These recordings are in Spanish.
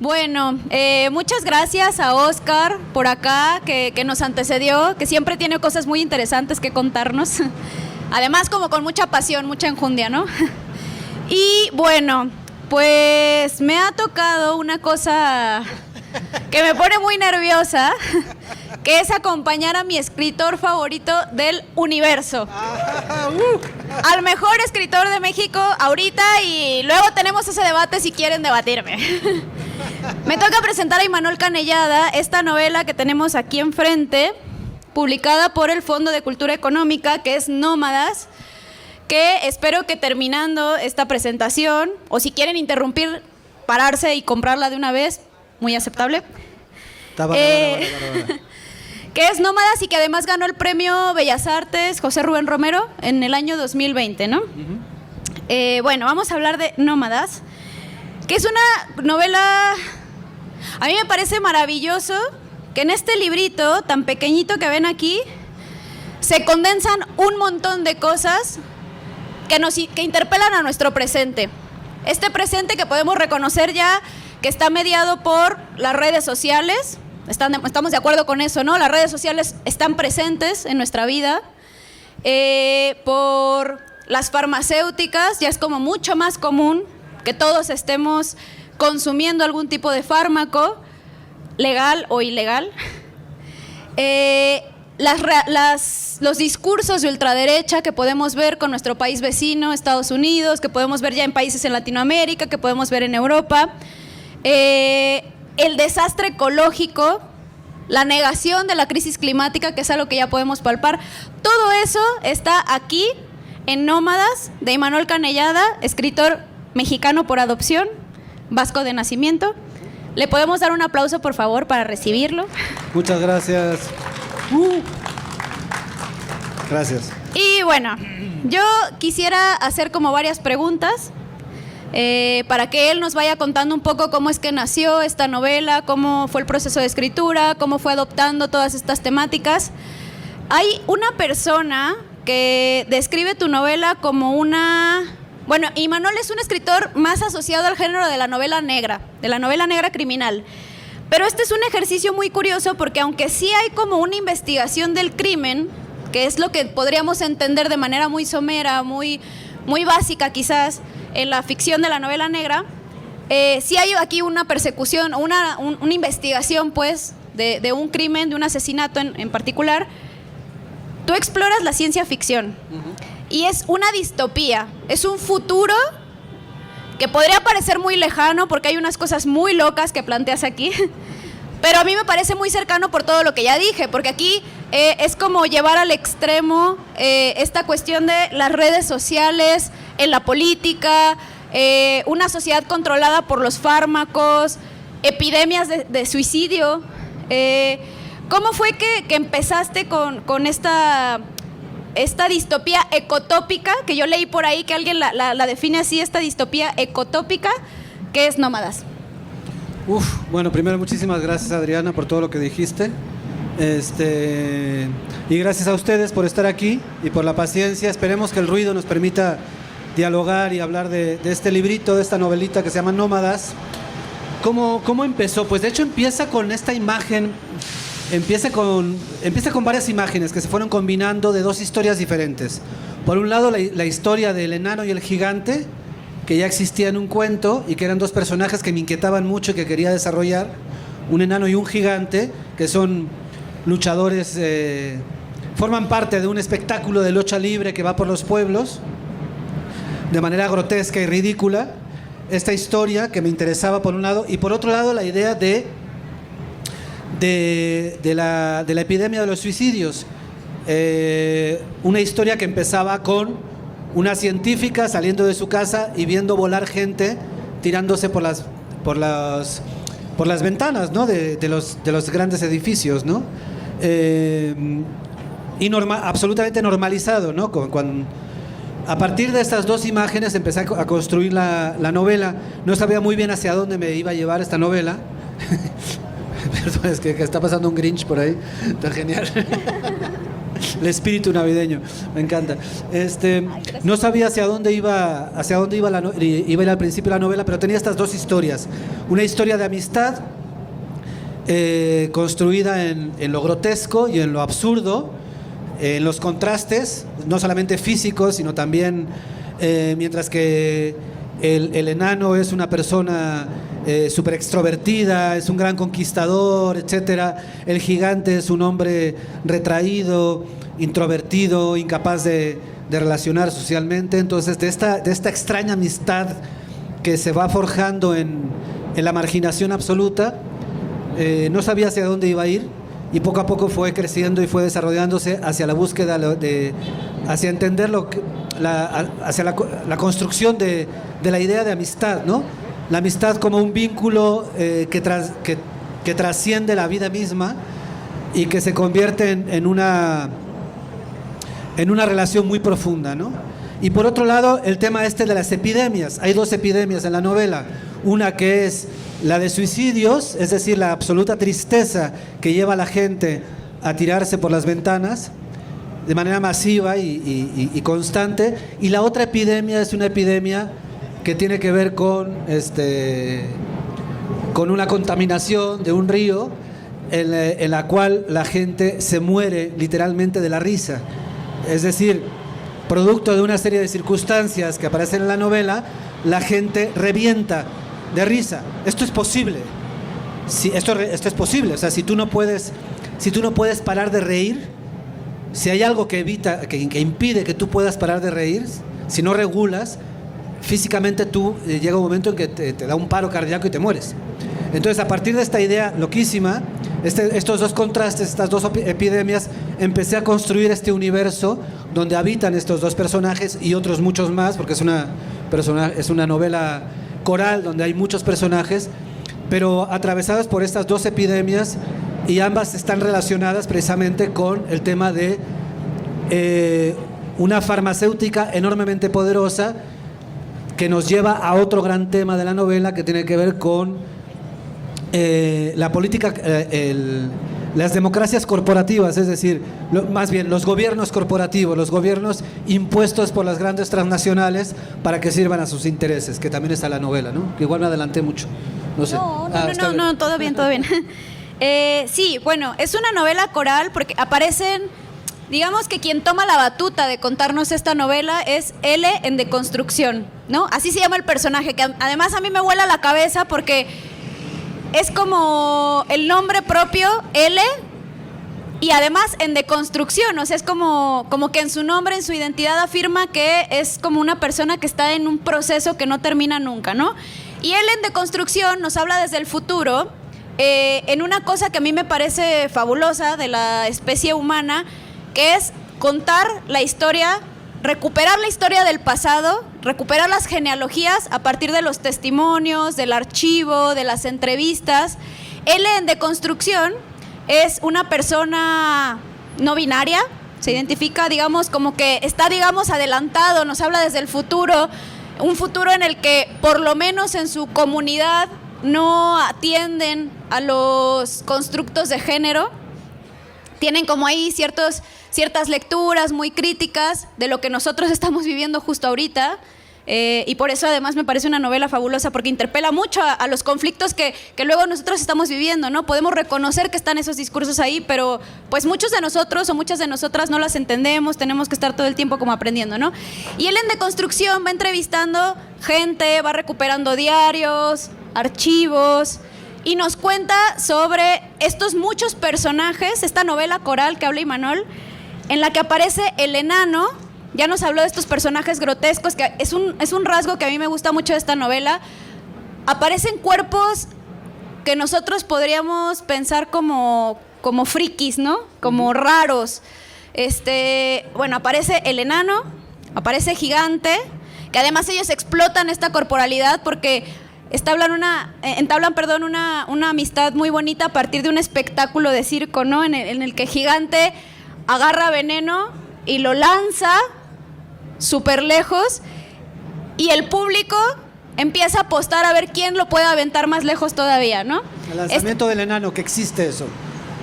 Bueno, muchas gracias a Oscar por acá, que nos antecedió, que siempre tiene cosas muy interesantes que contarnos. Además, como con mucha pasión, mucha enjundia, ¿no? Y bueno, pues me ha tocado una cosa que me pone muy nerviosa, que es acompañar a mi escritor favorito del universo. Al mejor escritor de México ahorita, y luego tenemos ese debate si quieren debatirme. Me toca presentar a Imanol Canellada, esta novela que tenemos aquí enfrente, publicada por el Fondo de Cultura Económica, que es Nómadas, que espero que terminando esta presentación, o si quieren interrumpir, pararse y comprarla de una vez, muy aceptable. Que es Nómadas y que además ganó el premio Bellas Artes José Rubén Romero en el año 2020, ¿no? Bueno, vamos a hablar de Nómadas, que es una novela, a mí me parece maravilloso que en este librito tan pequeñito que ven aquí se condensan un montón de cosas que interpelan a nuestro presente. Este presente que podemos reconocer ya que está mediado por las redes sociales. Estamos de acuerdo con eso, ¿no? Las redes sociales están presentes en nuestra vida. Por las farmacéuticas, ya es como mucho más común que todos estemos consumiendo algún tipo de fármaco, legal o ilegal. Los discursos de ultraderecha que podemos ver con nuestro país vecino, Estados Unidos, que podemos ver ya en países en Latinoamérica, que podemos ver en Europa. El desastre ecológico, la negación de la crisis climática, que es algo que ya podemos palpar. Todo eso está aquí en Nómadas, de Imanol Canellada, escritor mexicano por adopción, vasco de nacimiento. ¿Le podemos dar un aplauso, por favor, para recibirlo? Muchas gracias. Gracias. Y bueno, yo quisiera hacer como varias preguntas para que él nos vaya contando un poco cómo es que nació esta novela, cómo fue el proceso de escritura, cómo fue adoptando todas estas temáticas. Hay una persona que describe tu novela como una... Bueno, Imanol es un escritor más asociado al género de la novela negra criminal. Pero este es un ejercicio muy curioso porque aunque sí hay como una investigación del crimen, que es lo que podríamos entender de manera muy somera, muy básica quizás, en la ficción de la novela negra, sí hay aquí una persecución, una investigación pues de un crimen, de un asesinato en particular. Tú exploras la ciencia ficción y es una distopía, es un futuro que podría parecer muy lejano porque hay unas cosas muy locas que planteas aquí, pero a mí me parece muy cercano por todo lo que ya dije, porque aquí es como llevar al extremo esta cuestión de las redes sociales en la política, una sociedad controlada por los fármacos, epidemias de suicidio. ¿Cómo fue que empezaste con esta distopía ecotópica, que yo leí por ahí que alguien la define así, esta distopía ecotópica, que es Nómadas? Bueno, primero muchísimas gracias, Adriana, por todo lo que dijiste. Y gracias a ustedes por estar aquí y por la paciencia. Esperemos que el ruido nos permita dialogar y hablar de este librito, de esta novelita que se llama Nómadas. ¿Cómo empezó? Pues de hecho empieza con esta imagen. Empieza con varias imágenes que se fueron combinando de dos historias diferentes. Por un lado, la historia del enano y el gigante, que ya existía en un cuento y que eran dos personajes que me inquietaban mucho y que quería desarrollar. Un enano y un gigante, que son luchadores, forman parte de un espectáculo de lucha libre que va por los pueblos de manera grotesca y ridícula. Esta historia que me interesaba por un lado, y por otro lado la idea de la epidemia de los suicidios. Una historia que empezaba con una científica saliendo de su casa y viendo volar gente tirándose por las ventanas, ¿no? de los grandes edificios, ¿no? Absolutamente normalizado, ¿no? A partir de estas dos imágenes empecé a construir la novela. No sabía muy bien hacia dónde me iba a llevar esta novela. Perdón, es que está pasando un Grinch por ahí. Está genial. El espíritu navideño, me encanta. No sabía hacia dónde iba iba a ir al principio de la novela, pero tenía estas dos historias. Una historia de amistad construida en lo grotesco y en lo absurdo, en los contrastes, no solamente físicos, sino también, mientras que el enano es una persona súper extrovertida, es un gran conquistador, etcétera. El gigante es un hombre retraído, introvertido, incapaz de relacionar socialmente. Entonces, de esta extraña amistad que se va forjando en la marginación absoluta, no sabía hacia dónde iba a ir, y poco a poco fue creciendo y fue desarrollándose hacia la búsqueda hacia entender hacia la construcción de la idea de amistad, ¿no? La amistad como un vínculo que trasciende la vida misma y que se convierte en una relación muy profunda, ¿no? Y por otro lado, el tema de las epidemias. Hay dos epidemias en la novela. Una que es la de suicidios, es decir, la absoluta tristeza que lleva a la gente a tirarse por las ventanas de manera masiva y constante. Y la otra epidemia es una epidemia que tiene que ver con una contaminación de un río en la cual la gente se muere literalmente de la risa. Es decir, producto de una serie de circunstancias que aparecen en la novela, la gente revienta de risa. Esto es posible. Sí, esto es posible. O sea, si tú no puedes parar de reír, si hay algo que impide que tú puedas parar de reír, si no regulas, físicamente llega un momento en que te da un paro cardíaco y te mueres. Entonces, a partir de esta idea loquísima, estos dos contrastes, estas dos epidemias, empecé a construir este universo donde habitan estos dos personajes y otros muchos más, porque es una novela coral donde hay muchos personajes, pero atravesadas por estas dos epidemias, y ambas están relacionadas precisamente con el tema de una farmacéutica enormemente poderosa que nos lleva a otro gran tema de la novela que tiene que ver con la política, las democracias corporativas, es decir, más bien los gobiernos corporativos, los gobiernos impuestos por las grandes transnacionales para que sirvan a sus intereses, que también está en la novela, ¿no? Que igual me adelanté mucho, no sé. No, todo bien. Sí, bueno, es una novela coral porque aparecen, digamos que quien toma la batuta de contarnos esta novela es L en Deconstrucción, ¿no? Así se llama el personaje, que además a mí me vuela la cabeza porque es como el nombre propio, L, y además en deconstrucción, o sea, es como que en su nombre, en su identidad afirma que es como una persona que está en un proceso que no termina nunca, ¿no? Y L en Deconstrucción nos habla desde el futuro, en una cosa que a mí me parece fabulosa de la especie humana, que es contar la historia, recuperar la historia del pasado, recuperar las genealogías a partir de los testimonios, del archivo, de las entrevistas. L en Deconstrucción es una persona no binaria, se identifica, digamos, como que está, digamos, adelantado, nos habla desde el futuro, un futuro en el que, por lo menos en su comunidad, no atienden a los constructos de género. Tienen como ahí ciertas lecturas muy críticas de lo que nosotros estamos viviendo justo ahorita, y por eso además me parece una novela fabulosa porque interpela mucho a los conflictos que luego nosotros estamos viviendo, ¿no? Podemos reconocer que están esos discursos ahí, pero pues muchos de nosotros o muchas de nosotras no las entendemos, tenemos que estar todo el tiempo como aprendiendo, ¿no? Y él en Deconstrucción va entrevistando gente, va recuperando diarios, archivos, y nos cuenta sobre estos muchos personajes, esta novela coral que habla Imanol, en la que aparece el enano. Ya nos habló de estos personajes grotescos, que es un rasgo que a mí me gusta mucho de esta novela. Aparecen cuerpos que nosotros podríamos pensar como frikis, ¿no? Como raros. Bueno, aparece el enano, aparece Gigante, que además ellos explotan esta corporalidad porque entablan una amistad muy bonita a partir de un espectáculo de circo, ¿no? En el que Gigante agarra veneno y lo lanza súper lejos, y el público empieza a apostar a ver quién lo puede aventar más lejos todavía, ¿no? El lanzamiento del enano, que existe eso.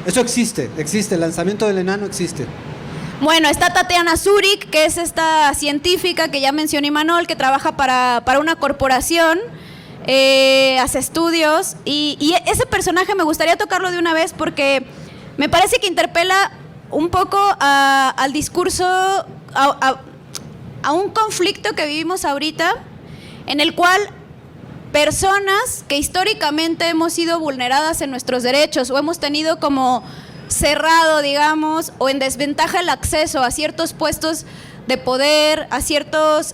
Eso existe, el lanzamiento del enano existe. Bueno, está Tatiana Zurich, que es esta científica que ya mencionó Imanol, que trabaja para una corporación, hace estudios, y ese personaje me gustaría tocarlo de una vez porque me parece que interpela un poco al discurso, a un conflicto que vivimos ahorita, en el cual personas que históricamente hemos sido vulneradas en nuestros derechos o hemos tenido como cerrado, digamos, o en desventaja el acceso a ciertos puestos de poder, a ciertos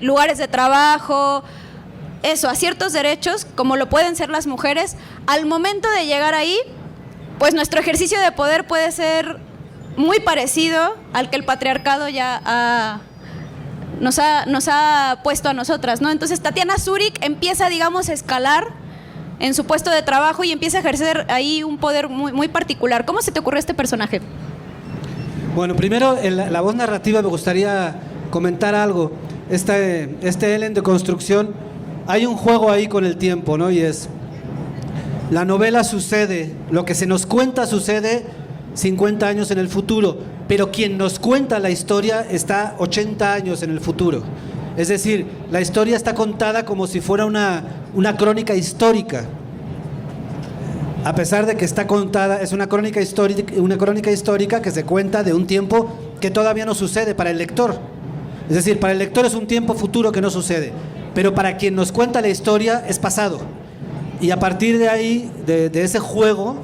lugares de trabajo, a ciertos derechos, como lo pueden ser las mujeres, al momento de llegar ahí, pues nuestro ejercicio de poder puede ser muy parecido al que el patriarcado ya nos ha puesto a nosotras, ¿no? Entonces Tatiana Zurich empieza, digamos, a escalar en su puesto de trabajo y empieza a ejercer ahí un poder muy, muy particular. ¿Cómo se te ocurrió este personaje? Bueno, primero, en la voz narrativa me gustaría comentar algo. Este Ellen de construcción, hay un juego ahí con el tiempo, ¿no? Y es, la novela sucede, lo que se nos cuenta sucede 50 años en el futuro, pero quien nos cuenta la historia está 80 años en el futuro. Es decir, la historia está contada como si fuera una crónica histórica. A pesar de que está contada, es una crónica histórica que se cuenta de un tiempo que todavía no sucede para el lector. Es decir, para el lector es un tiempo futuro que no sucede, pero para quien nos cuenta la historia es pasado. Y a partir de ahí, de ese juego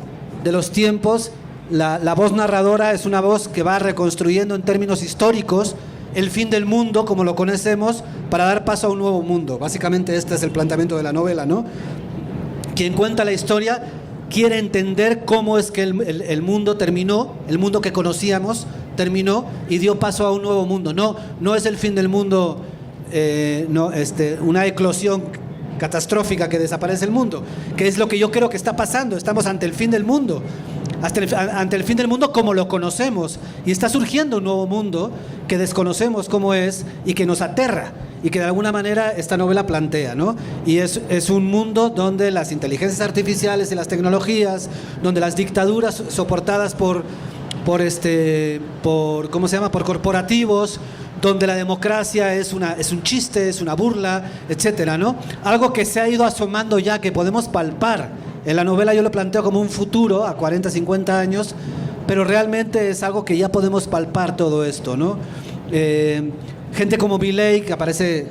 de los tiempos, la voz narradora es una voz que va reconstruyendo en términos históricos el fin del mundo como lo conocemos para dar paso a un nuevo mundo. Básicamente este es el planteamiento de la novela, ¿no? Quien cuenta la historia quiere entender cómo es que el mundo terminó, el mundo que conocíamos terminó y dio paso a un nuevo mundo. No es el fin del mundo, una eclosión catastrófica que desaparece el mundo, que es lo que yo creo que está pasando. Estamos ante el fin del mundo, ante el fin del mundo como lo conocemos, y está surgiendo un nuevo mundo que desconocemos cómo es y que nos aterra y que de alguna manera esta novela plantea, ¿no? Y es un mundo donde las inteligencias artificiales y las tecnologías, donde las dictaduras soportadas por corporativos, donde la democracia es un chiste, es una burla, etcétera, ¿no? Algo que se ha ido asomando ya, que podemos palpar. En la novela yo lo planteo como un futuro a 40, 50 años, pero realmente es algo que ya podemos palpar todo esto, ¿no? Gente como Milei,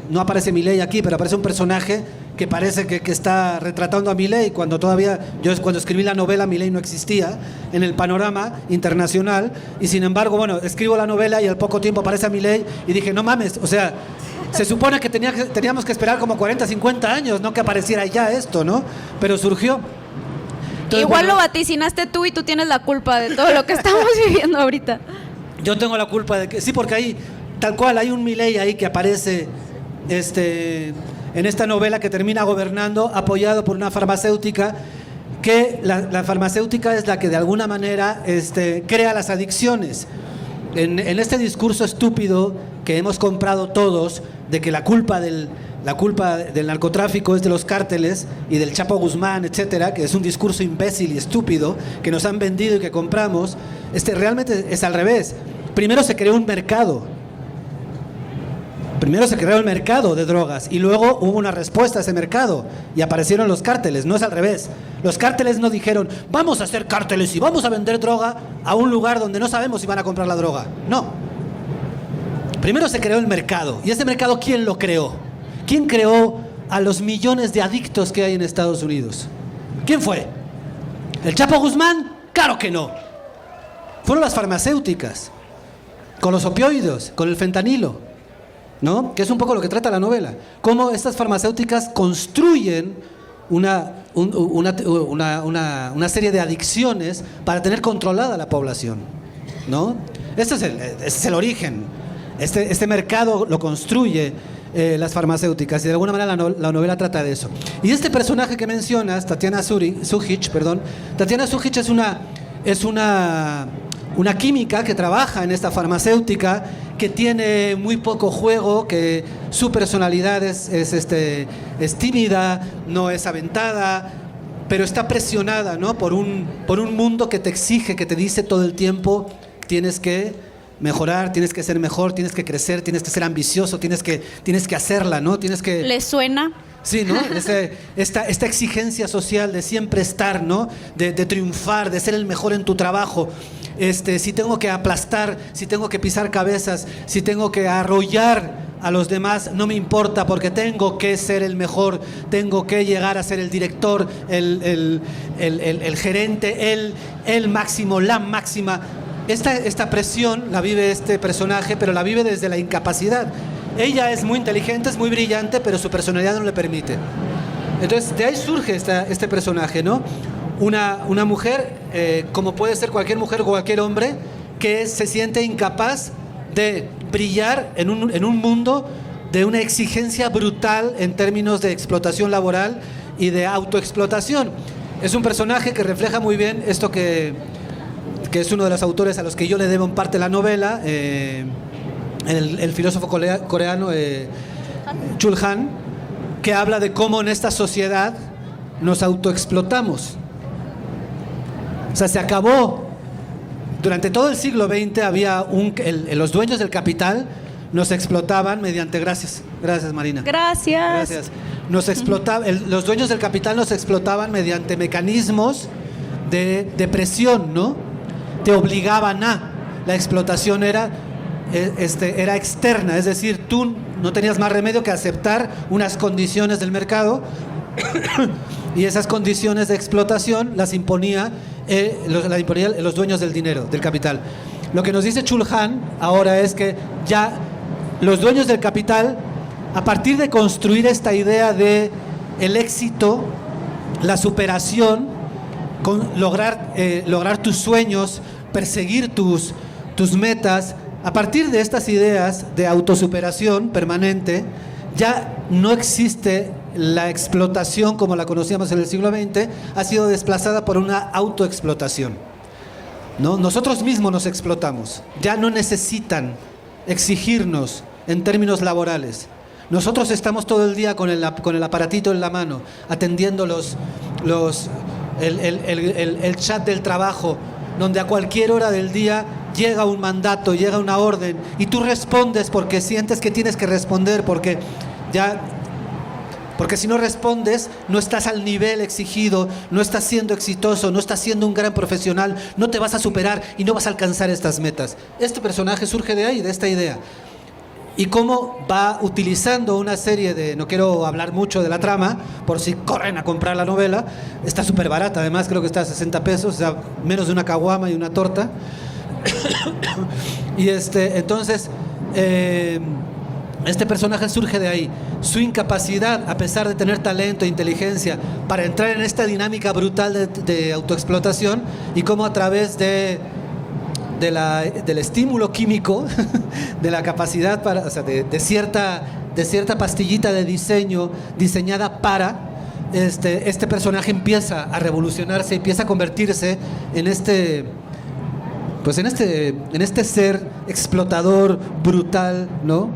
no aparece Milei aquí, pero aparece un personaje que parece que está retratando a Milei, cuando cuando escribí la novela Milei no existía en el panorama internacional, y sin embargo, bueno, escribo la novela y al poco tiempo aparece a Milei y dije, no mames, o sea, se supone que teníamos que esperar como 40, 50 años, no que apareciera ya esto, ¿no? Pero surgió. Entonces, igual bueno, lo vaticinaste tú y tú tienes la culpa de todo lo que estamos viviendo ahorita. Yo tengo la culpa de que, sí, porque ahí, tal cual, hay un Milei ahí que aparece en esta novela que termina gobernando, apoyado por una farmacéutica, que la farmacéutica es la que de alguna manera crea las adicciones. En este discurso estúpido que hemos comprado todos, de que la culpa del narcotráfico es de los cárteles y del Chapo Guzmán, etcétera, que es un discurso imbécil y estúpido que nos han vendido y que compramos, realmente es al revés. Primero se creó un mercado. Primero se creó el mercado de drogas y luego hubo una respuesta a ese mercado y aparecieron los cárteles. No es al revés. Los cárteles no dijeron, vamos a hacer cárteles y vamos a vender droga a un lugar donde no sabemos si van a comprar la droga. No. Primero se creó el mercado. ¿Y ese mercado quién lo creó? ¿Quién creó a los millones de adictos que hay en Estados Unidos? ¿Quién fue? ¿El Chapo Guzmán? Claro que no. Fueron las farmacéuticas, con los opioides, con el fentanilo, ¿no? Que es un poco lo que trata la novela. Cómo estas farmacéuticas construyen una serie de adicciones para tener controlada la población, ¿no? Ese es el origen. Este mercado lo construye las farmacéuticas y de alguna manera la novela trata de eso. Y este personaje que mencionas, Tatiana Zurich, Tatiana Zurich es una química que trabaja en esta farmacéutica, que tiene muy poco juego, que su personalidad es tímida, no es aventada, pero está presionada, ¿no? por un mundo que te exige, que te dice todo el tiempo tienes que mejorar, tienes que ser mejor, tienes que crecer, tienes que ser ambicioso, tienes que hacerla, ¿no? Tienes que... ¿Les suena? Sí, ¿no? Esta exigencia social de siempre estar, ¿no? De triunfar, de ser el mejor en tu trabajo. Si tengo que aplastar, si tengo que pisar cabezas, si tengo que arrollar a los demás, no me importa, porque tengo que ser el mejor, tengo que llegar a ser el director, el gerente, el máximo, la máxima. Esta presión la vive este personaje, pero la vive desde la incapacidad. Ella es muy inteligente, es muy brillante, pero su personalidad no le permite. Entonces, de ahí surge este personaje, ¿no? Una mujer, como puede ser cualquier mujer o cualquier hombre, que se siente incapaz de brillar en un mundo de una exigencia brutal en términos de explotación laboral y de autoexplotación. Es un personaje que refleja muy bien esto que es uno de los autores a los que yo le debo en parte la novela, el filósofo coreano Chul Han, que habla de cómo en esta sociedad nos autoexplotamos. O sea, se acabó. Durante todo el siglo XX había los dueños del capital nos explotaban mediante... Gracias Marina. Gracias. Nos explotaban, los dueños del capital nos explotaban mediante mecanismos de presión, ¿no? Te obligaban a... La explotación era externa, es decir, tú no tenías más remedio que aceptar unas condiciones del mercado y esas condiciones de explotación las imponía los dueños del dinero, del capital. Lo que nos dice Chul Han ahora es que ya los dueños del capital, a partir de construir esta idea de el éxito, la superación, lograr tus sueños, perseguir tus metas, a partir de estas ideas de autosuperación permanente, ya no existe la explotación como la conocíamos en el siglo XX, ha sido desplazada por una autoexplotación, ¿no? Nosotros mismos nos explotamos, ya no necesitan exigirnos en términos laborales. Nosotros estamos todo el día con el aparatito en la mano, atendiendo el chat del trabajo, donde a cualquier hora del día llega un mandato, llega una orden, y tú respondes porque sientes que tienes que responder, porque si no respondes, no estás al nivel exigido, no estás siendo exitoso, no estás siendo un gran profesional, no te vas a superar y no vas a alcanzar estas metas. Este personaje surge de ahí, de esta idea. Y cómo va utilizando una serie de... No quiero hablar mucho de la trama, por si corren a comprar la novela. Está súper barata, además creo que está a 60 pesos, o sea, menos de una caguama y una torta. Y entonces... este personaje surge de ahí, su incapacidad, a pesar de tener talento e inteligencia, para entrar en esta dinámica brutal de autoexplotación, y cómo a través del estímulo químico, de la capacidad de cierta pastillita de diseño diseñada para, este personaje empieza a revolucionarse, empieza a convertirse en este ser explotador, brutal, ¿no?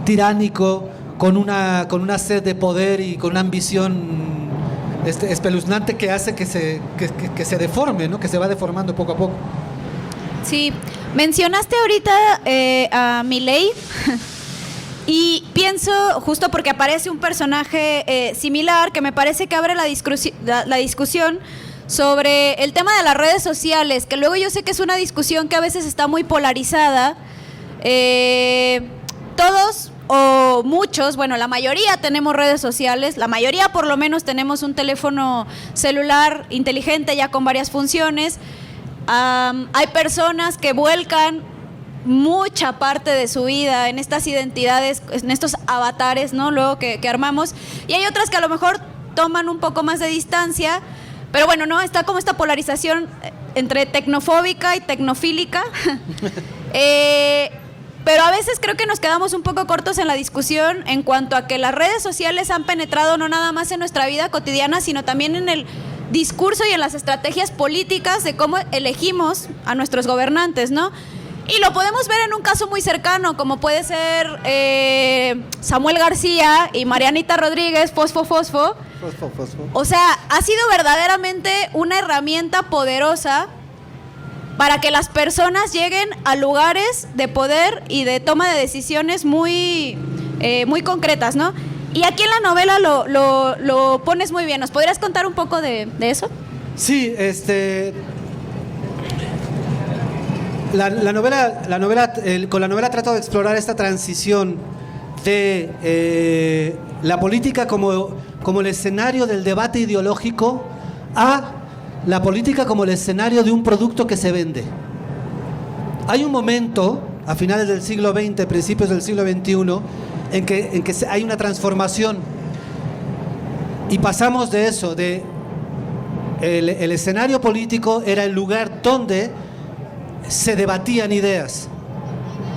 Tiránico, con una sed de poder y con una ambición espeluznante que hace que se deforme, ¿no? Que se va deformando poco a poco. Sí, mencionaste ahorita a Milei y pienso, justo porque aparece un personaje similar, que me parece que abre la discusión sobre el tema de las redes sociales, que luego yo sé que es una discusión que a veces está muy polarizada. Todos o muchos, bueno, la mayoría tenemos redes sociales, la mayoría por lo menos tenemos un teléfono celular inteligente ya con varias funciones. Hay personas que vuelcan mucha parte de su vida en estas identidades, en estos avatares, ¿no? Luego que armamos, y hay otras que a lo mejor toman un poco más de distancia, pero bueno, no, está como esta polarización entre tecnofóbica y tecnofílica. Pero a veces creo que nos quedamos un poco cortos en la discusión en cuanto a que las redes sociales han penetrado no nada más en nuestra vida cotidiana, sino también en el discurso y en las estrategias políticas de cómo elegimos a nuestros gobernantes, ¿no? Y lo podemos ver en un caso muy cercano, como puede ser Samuel García y Marianita Rodríguez, Fosfo. O sea, ha sido verdaderamente una herramienta poderosa para que las personas lleguen a lugares de poder y de toma de decisiones muy concretas, ¿no? Y aquí en la novela lo pones muy bien. ¿Nos podrías contar un poco de eso? Sí, con la novela trato de explorar esta transición de la política como el escenario del debate ideológico a la política como el escenario de un producto que se vende. Hay un momento, a finales del siglo XX, principios del siglo XXI, en que hay una transformación y pasamos de eso, el escenario político era el lugar donde se debatían ideas,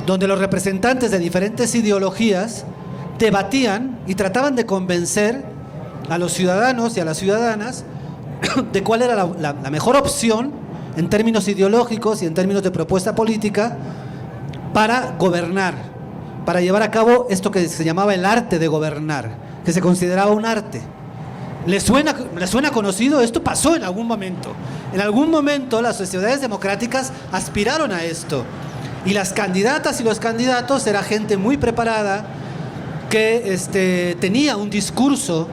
donde los representantes de diferentes ideologías debatían y trataban de convencer a los ciudadanos y a las ciudadanas de cuál era la mejor opción en términos ideológicos y en términos de propuesta política para gobernar, para llevar a cabo esto que se llamaba el arte de gobernar, que se consideraba un arte. ¿Les suena conocido? Esto pasó en algún momento. En algún momento las sociedades democráticas aspiraron a esto. Y las candidatas y los candidatos era gente muy preparada que tenía un discurso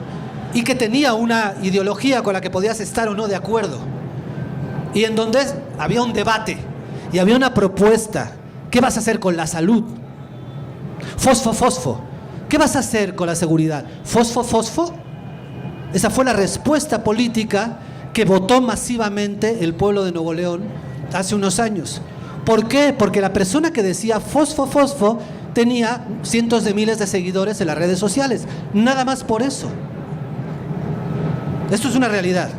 y que tenía una ideología con la que podías estar o no de acuerdo. Y en donde había un debate y había una propuesta. ¿Qué vas a hacer con la salud? Fosfo. ¿Qué vas a hacer con la seguridad? Fosfo. Esa fue la respuesta política que votó masivamente el pueblo de Nuevo León hace unos años. ¿Por qué? Porque la persona que decía fosfo tenía cientos de miles de seguidores en las redes sociales. Nada más por eso. Esto es una realidad.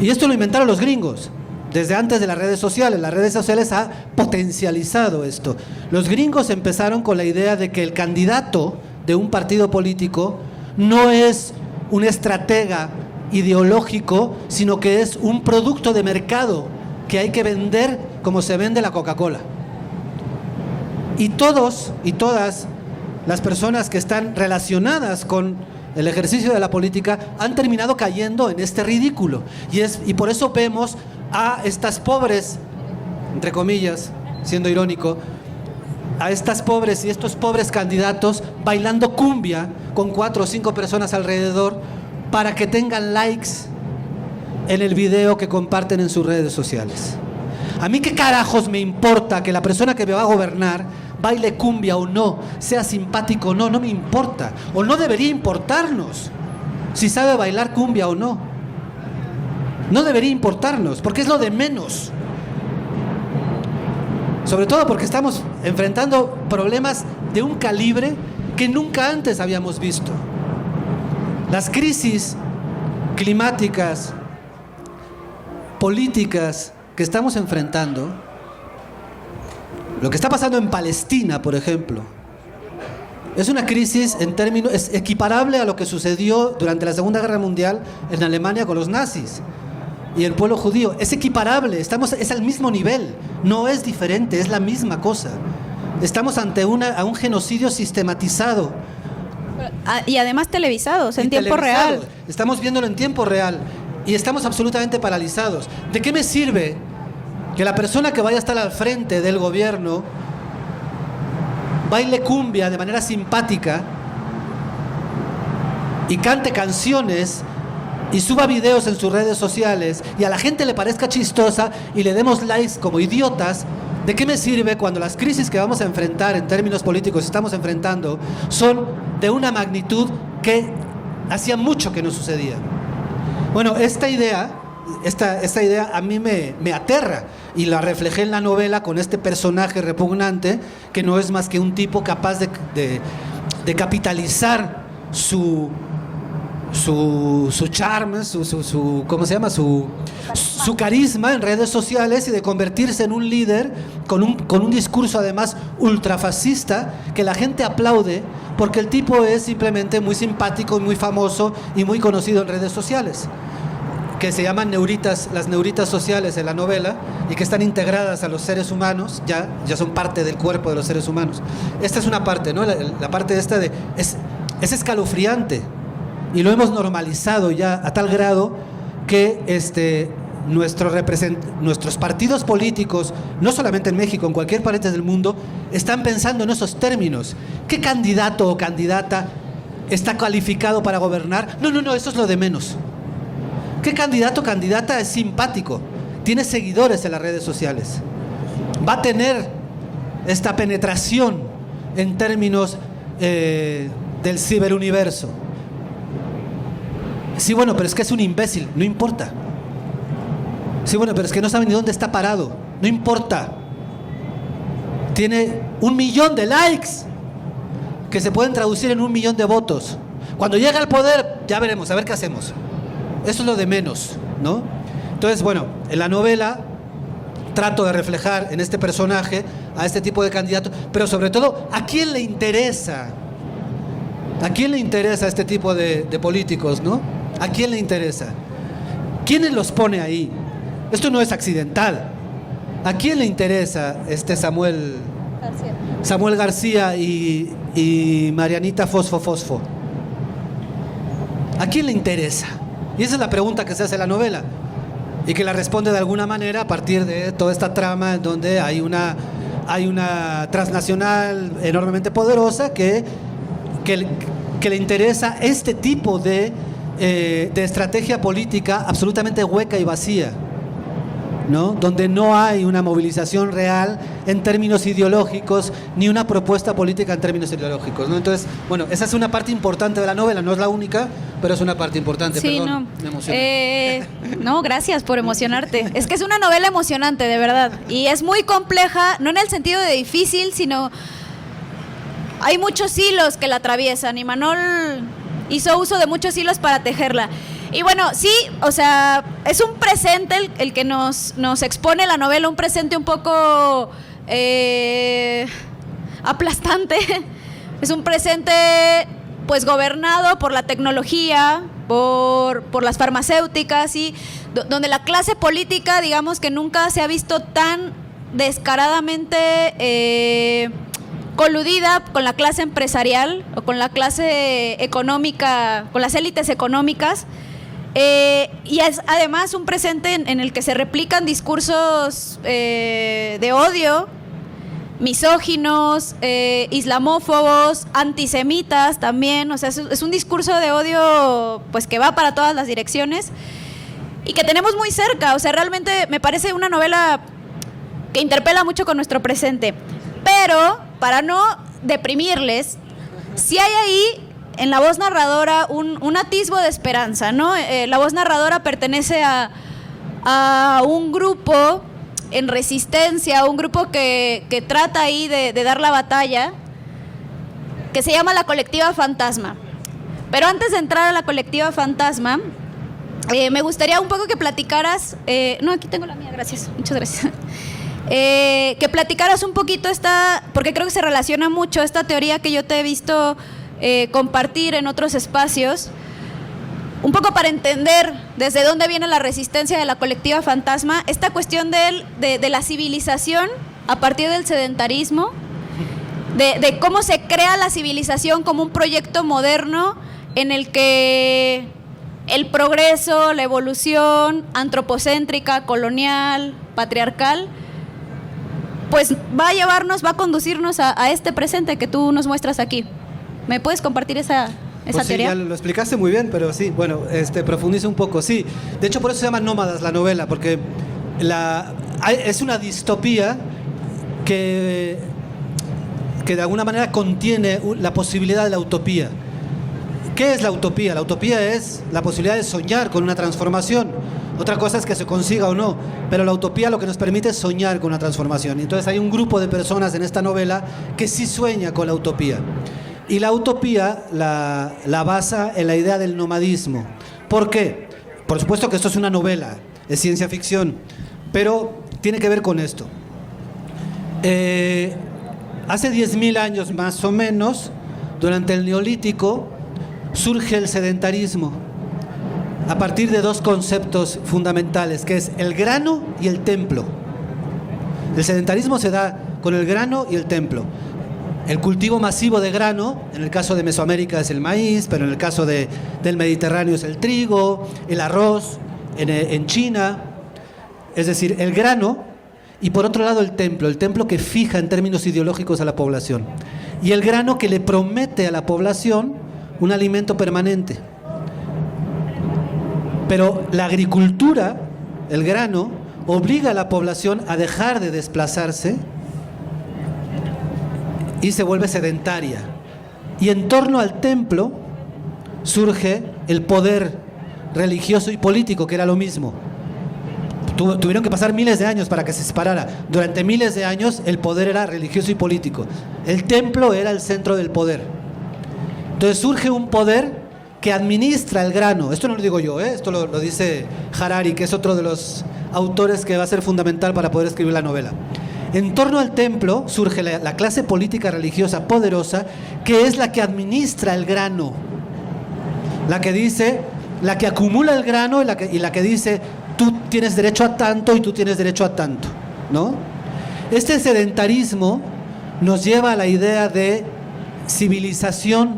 Y esto lo inventaron los gringos. Desde antes de las redes sociales. Las redes sociales han potencializado esto. Los gringos empezaron con la idea de que el candidato de un partido político no es un estratega ideológico, sino que es un producto de mercado que hay que vender como se vende la Coca-Cola. Y todos y todas las personas que están relacionadas con el ejercicio de la política han terminado cayendo en este ridículo. Y por eso vemos a estas pobres, entre comillas, siendo irónico, a estas pobres y estos pobres candidatos bailando cumbia con 4 o 5 personas alrededor para que tengan likes en el video que comparten en sus redes sociales. A mí qué carajos me importa que la persona que me va a gobernar baile cumbia o no, sea simpático o no, no me importa. O no debería importarnos si sabe bailar cumbia o no. No debería importarnos, porque es lo de menos. Sobre todo porque estamos enfrentando problemas de un calibre que nunca antes habíamos visto. Las crisis climáticas, políticas que estamos enfrentando, lo que está pasando en Palestina, por ejemplo, es una crisis es equiparable a lo que sucedió durante la Segunda Guerra Mundial en Alemania con los nazis y el pueblo judío. Es equiparable, es al mismo nivel, no es diferente, es la misma cosa. Estamos ante a un genocidio sistematizado. Y además televisados, en tiempo real. Estamos viéndolo en tiempo real y estamos absolutamente paralizados. ¿De qué me sirve que la persona que vaya a estar al frente del gobierno baile cumbia de manera simpática y cante canciones y suba videos en sus redes sociales y a la gente le parezca chistosa y le demos likes como idiotas? ¿De qué me sirve cuando las crisis que vamos a enfrentar en términos políticos estamos enfrentando son de una magnitud que hacía mucho que no sucedía? Bueno, esta idea a mí me aterra y la reflejé en la novela con este personaje repugnante que no es más que un tipo capaz de capitalizar su charme, ¿cómo se llama? Su carisma en redes sociales y de convertirse en un líder con un discurso además ultrafascista que la gente aplaude porque el tipo es simplemente muy simpático y muy famoso y muy conocido en redes sociales, que se llaman las neuritas sociales en la novela y que están integradas a los seres humanos, ya son parte del cuerpo de los seres humanos. Esta es una parte, ¿no? La parte esta es escalofriante y lo hemos normalizado ya a tal grado que nuestros partidos políticos, no solamente en México, en cualquier parte del mundo, están pensando en esos términos. ¿Qué candidato o candidata está calificado para gobernar? No, eso es lo de menos. ¿Qué candidato o candidata es simpático? Tiene seguidores en las redes sociales. Va a tener esta penetración en términos del ciberuniverso. Sí, bueno, pero es que es un imbécil, no importa. Sí, bueno, pero es que no sabe ni dónde está parado, no importa. Tiene 1 millón de likes que se pueden traducir en 1 millón de votos. Cuando llega al poder, ya veremos, a ver qué hacemos. Eso es lo de menos, ¿no? Entonces, bueno, en la novela trato de reflejar en este personaje a este tipo de candidato, pero sobre todo, ¿a quién le interesa? ¿A quién le interesa este tipo de políticos, no? ¿A quién le interesa? ¿Quiénes los pone ahí? Esto no es accidental. ¿A quién le interesa Samuel García y Marianita Fosfo? ¿A quién le interesa? Y esa es la pregunta que se hace en la novela y que la responde de alguna manera a partir de toda esta trama en donde hay una transnacional enormemente poderosa que le interesa este tipo de estrategia política absolutamente hueca y vacía, ¿no? Donde no hay una movilización real en términos ideológicos ni una propuesta política en términos ideológicos, ¿no? Entonces, bueno, esa es una parte importante de la novela, no es la única, pero es una parte importante. Sí, perdón, no. me emocioné. No, gracias por emocionarte. Es que es una novela emocionante, de verdad, y es muy compleja, no en el sentido de difícil, sino hay muchos hilos que la atraviesan y Manol hizo uso de muchos hilos para tejerla. Y bueno, sí, o sea, es un presente el que nos expone la novela, un presente un poco aplastante. Es un presente pues gobernado por la tecnología, por las farmacéuticas, y donde la clase política, digamos que nunca se ha visto tan descaradamente coludida con la clase empresarial o con la clase económica, con las élites económicas. Y es además un presente en el que se replican discursos de odio, misóginos, islamófobos, antisemitas también. O sea, es un discurso de odio pues que va para todas las direcciones y que tenemos muy cerca. O sea, realmente me parece una novela que interpela mucho con nuestro presente. Pero, para no deprimirles, sí hay ahí en la voz narradora un atisbo de esperanza, ¿no? La voz narradora pertenece a un grupo en resistencia, un grupo que trata ahí de dar la batalla, que se llama la Colectiva Fantasma. Pero antes de entrar a la Colectiva Fantasma, me gustaría un poco que platicaras... no, aquí tengo la mía, gracias, muchas gracias. Que platicaras un poquito porque creo que se relaciona mucho esta teoría que yo te he visto compartir en otros espacios, un poco para entender desde dónde viene la resistencia de la Colectiva Fantasma, esta cuestión de la civilización a partir del sedentarismo, de cómo se crea la civilización como un proyecto moderno en el que el progreso, la evolución antropocéntrica, colonial, patriarcal, pues va a conducirnos a este presente que tú nos muestras aquí. ¿Me puedes compartir esa pues teoría? Sí, ya lo explicaste muy bien, pero sí, bueno, profundice un poco. Sí, de hecho por eso se llama Nómadas la novela, porque es una distopía que de alguna manera contiene la posibilidad de la utopía. ¿Qué es la utopía? La utopía es la posibilidad de soñar con una transformación. Otra cosa es que se consiga o no, pero la utopía lo que nos permite es soñar con una transformación. Entonces hay un grupo de personas en esta novela que sí sueña con la utopía. Y la utopía la basa en la idea del nomadismo. ¿Por qué? Por supuesto que esto es una novela, es ciencia ficción, pero tiene que ver con esto. Hace 10.000 años más o menos, durante el Neolítico, surge el sedentarismo a partir de dos conceptos fundamentales, que es el grano y el templo. El sedentarismo se da con el grano y el templo. El cultivo masivo de grano, en el caso de Mesoamérica es el maíz, pero en el caso del Mediterráneo es el trigo, el arroz, en China. es decir, el grano, y por otro lado el templo que fija en términos ideológicos a la población, y el grano que le promete a la población un alimento permanente. Pero la agricultura, el grano, obliga a la población a dejar de desplazarse y se vuelve sedentaria. Y en torno al templo surge el poder religioso y político, que era lo mismo. Tuvieron que pasar miles de años para que se separara. Durante miles de años el poder era religioso y político. El templo era el centro del poder. Entonces surge un poder que administra el grano. Esto no lo digo yo, esto lo dice Harari, que es otro de los autores que va a ser fundamental para poder escribir la novela. En torno al templo surge la clase política religiosa poderosa, que es la que administra el grano, la que acumula el grano y la que dice: tú tienes derecho a tanto y tú tienes derecho a tanto, ¿no? Este sedentarismo nos lleva a la idea de civilización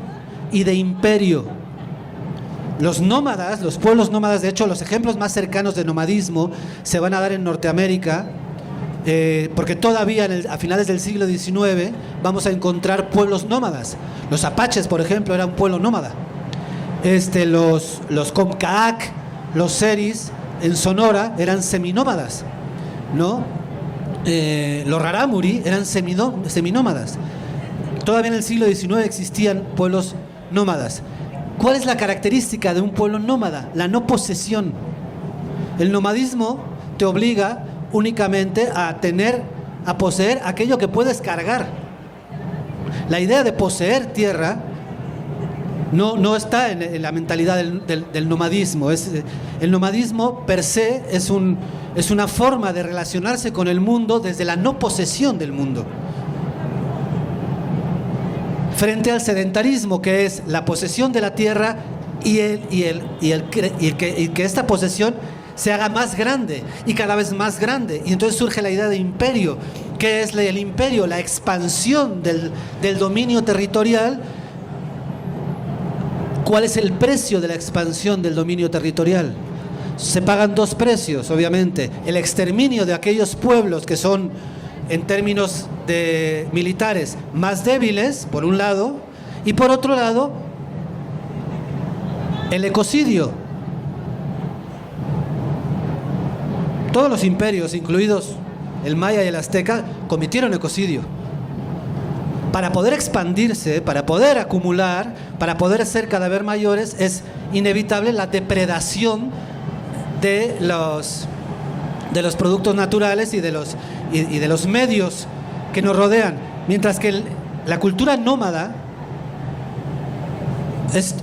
y de imperio. Los nómadas, los pueblos nómadas, de hecho, los ejemplos más cercanos de nomadismo se van a dar en Norteamérica, porque todavía a finales del siglo XIX vamos a pueblos nómadas. Los apaches, por ejemplo, eran un pueblo nómada. Los Comcaac, los Seris en Sonora eran seminómadas, ¿no? Los Rarámuri eran seminómadas. Todavía en el siglo XIX existían pueblos nómadas. ¿Cuál es la característica de un pueblo nómada? La no posesión. El nomadismo te obliga únicamente a poseer aquello que puedes cargar. La idea de poseer tierra no está en la mentalidad del nomadismo. El nomadismo per se es una forma de relacionarse con el mundo desde la no posesión del mundo, frente al sedentarismo, que es la posesión de la tierra y que esta posesión se haga más grande y cada vez más grande. Y entonces surge la idea de imperio. ¿Qué es el imperio? La expansión del dominio territorial. ¿Cuál es el precio de la expansión del dominio territorial? Se pagan dos precios, obviamente: el exterminio de aquellos pueblos que son, en términos de militares, más débiles, por un lado, y por otro lado, el ecocidio. Todos los imperios, incluidos el maya y el azteca, cometieron ecocidio. Para poder expandirse, para poder acumular, para poder ser cada vez mayores, es inevitable la depredación de los productos naturales y de los medios que nos rodean. Mientras que la cultura nómada es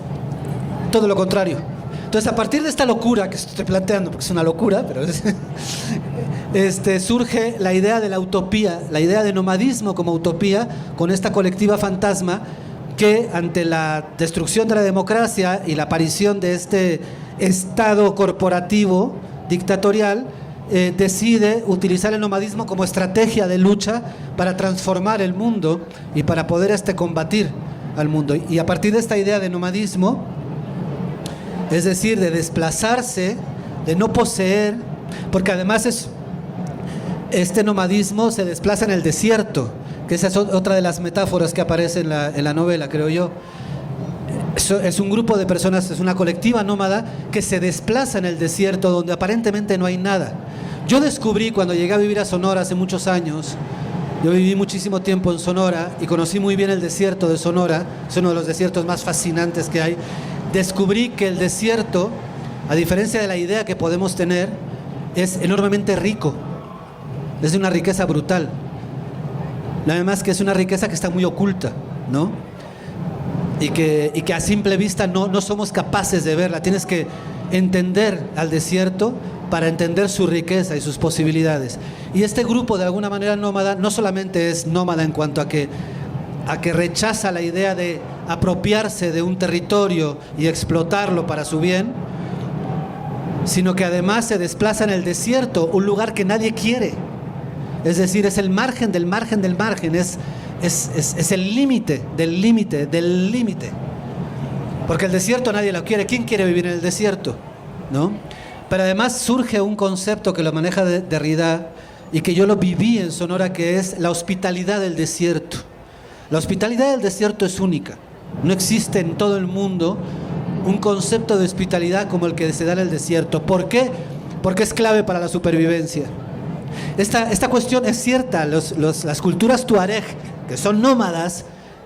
todo lo contrario. Entonces, a partir de esta locura que estoy planteando, porque es una locura, pero surge la idea de la utopía, la idea de nomadismo como utopía, con esta colectiva fantasma que, ante la destrucción de la democracia y la aparición de este Estado corporativo dictatorial, decide utilizar el nomadismo como estrategia de lucha para transformar el mundo y para poder combatir al mundo. Y a partir de esta idea de nomadismo, es decir, de desplazarse, de no poseer, porque además este nomadismo se desplaza en el desierto, que esa es otra de las metáforas que aparece en la novela, creo yo. Es un grupo de personas, es una colectiva nómada que se desplaza en el desierto donde aparentemente no hay nada. Yo descubrí, cuando llegué a vivir a Sonora hace muchos años, yo viví muchísimo tiempo en Sonora y conocí muy bien el desierto de Sonora, es uno de los desiertos más fascinantes que hay. Descubrí que el desierto, a diferencia de la idea que podemos tener, es enormemente rico, es de una riqueza brutal. Además que es una riqueza que está muy oculta, ¿no? Y que a simple vista no somos capaces de verla. Tienes que entender al desierto para entender su riqueza y sus posibilidades. Y este grupo, de alguna manera nómada, no solamente es nómada en cuanto a que rechaza la idea de apropiarse de un territorio y explotarlo para su bien, sino que además se desplaza en el desierto, un lugar que nadie quiere. Es decir, es el margen del margen del margen, es el límite del límite del límite. Porque el desierto nadie lo quiere. ¿Quién quiere vivir en el desierto? ¿No? Pero además surge un concepto que lo maneja Derrida y que yo lo viví en Sonora, que es la hospitalidad del desierto. La hospitalidad del desierto es única. No existe en todo el mundo un concepto de hospitalidad como el que se da en el desierto. ¿Por qué? Porque es clave para la supervivencia. Esta cuestión es cierta. Las culturas tuareg, que son nómadas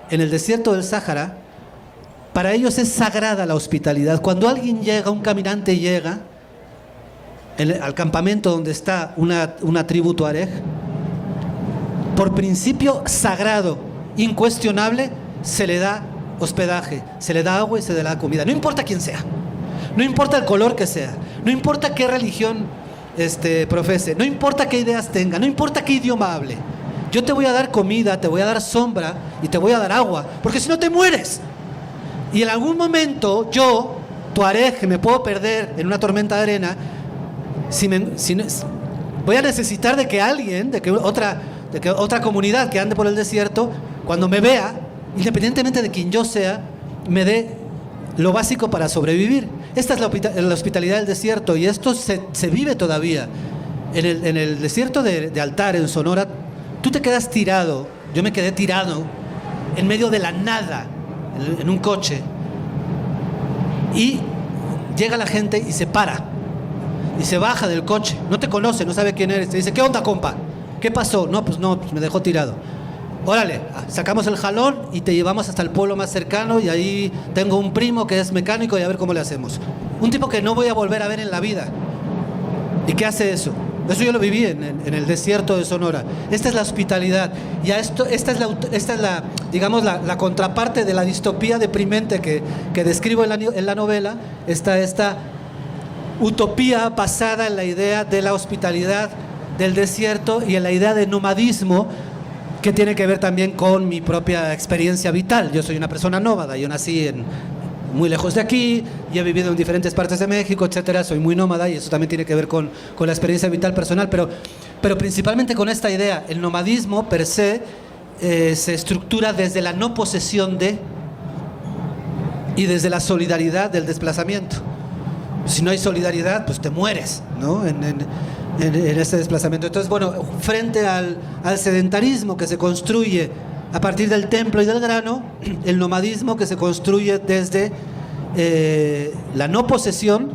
en el desierto del Sáhara, para ellos es sagrada la hospitalidad. Cuando alguien llega, un caminante llega al campamento donde está una tribu tuareg, por principio sagrado, incuestionable, se le da hospedaje, se le da agua y se le da comida. No importa quién sea, no importa el color que sea, no importa qué religión profese, no importa qué ideas tenga, no importa qué idioma hable. Yo te voy a dar comida, te voy a dar sombra y te voy a dar agua, porque si no te mueres. Y en algún momento yo, tuareg, que me puedo perder en una tormenta de arena, voy a necesitar de que alguien, de que otra comunidad que ande por el desierto, cuando me vea, independientemente de quién yo sea, me dé lo básico para sobrevivir. Esta es la hospitalidad del desierto, y esto se vive todavía. En el desierto de Altar, en Sonora, tú te quedas tirado, yo me quedé tirado en medio de la nada, en un coche, y llega la gente y se para y se baja del coche, no te conoce, no sabe quién eres, te dice: ¿qué onda, compa? ¿Qué pasó? No, pues me dejó tirado. Órale, sacamos el jalón y te llevamos hasta el pueblo más cercano, y ahí tengo un primo que es mecánico y a ver cómo le hacemos. Un tipo que no voy a volver a ver en la vida. ¿Y qué hace eso? Eso yo lo viví en el desierto de Sonora. Esta es la hospitalidad. Y esta es la digamos, la contraparte de la distopía deprimente que describo en la novela. Esta utopía basada en la idea de la hospitalidad del desierto y en la idea de nomadismo, que tiene que ver también con mi propia experiencia vital. Yo soy una persona nómada, yo nací muy lejos de aquí, y he vivido en diferentes partes de México, etcétera. Soy muy nómada y eso también tiene que ver con la experiencia vital personal, pero principalmente con esta idea. El nomadismo per se se estructura desde la no posesión de y desde la solidaridad del desplazamiento. Si no hay solidaridad, pues te mueres, ¿no? En este desplazamiento. Entonces, bueno, frente al sedentarismo que se construye a partir del templo y del grano, el nomadismo que se construye desde la no posesión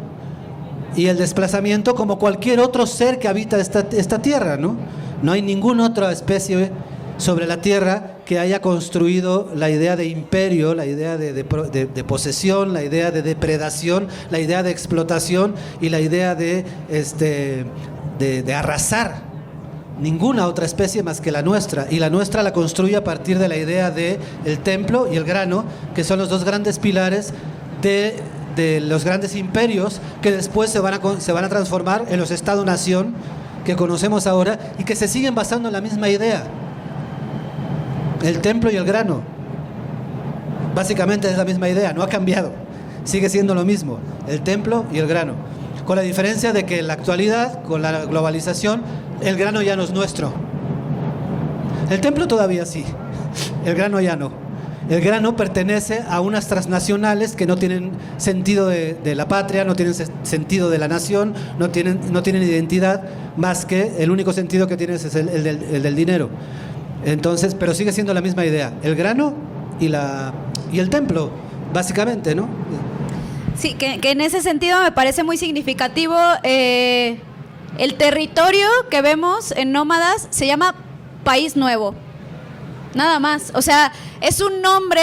y el desplazamiento, como cualquier otro ser que habita esta tierra, ¿no? No hay ninguna otra especie sobre la tierra que haya construido la idea de imperio, la idea de posesión, la idea de depredación, la idea de explotación y la idea de arrasar. Ninguna otra especie más que la nuestra, y la nuestra la construye a partir de la idea de el templo y el grano, que son los dos grandes pilares de los grandes imperios que después se van a transformar en los Estado-nación que conocemos ahora y que se siguen basando en la misma idea. El templo y el grano, básicamente es la misma idea, no ha cambiado, sigue siendo lo mismo, el templo y el grano, con la diferencia de que en la actualidad, con la globalización, el grano ya no es nuestro. El templo todavía sí, el grano ya no. El grano pertenece a unas transnacionales que no tienen sentido de la patria, no tienen sentido de la nación, no tienen identidad, más que el único sentido que tienen es el del dinero. Entonces, pero sigue siendo la misma idea, el grano y el templo, básicamente, ¿no? Sí, que en ese sentido me parece muy significativo. El territorio que vemos en Nómadas se llama País Nuevo, nada más. O sea, es un nombre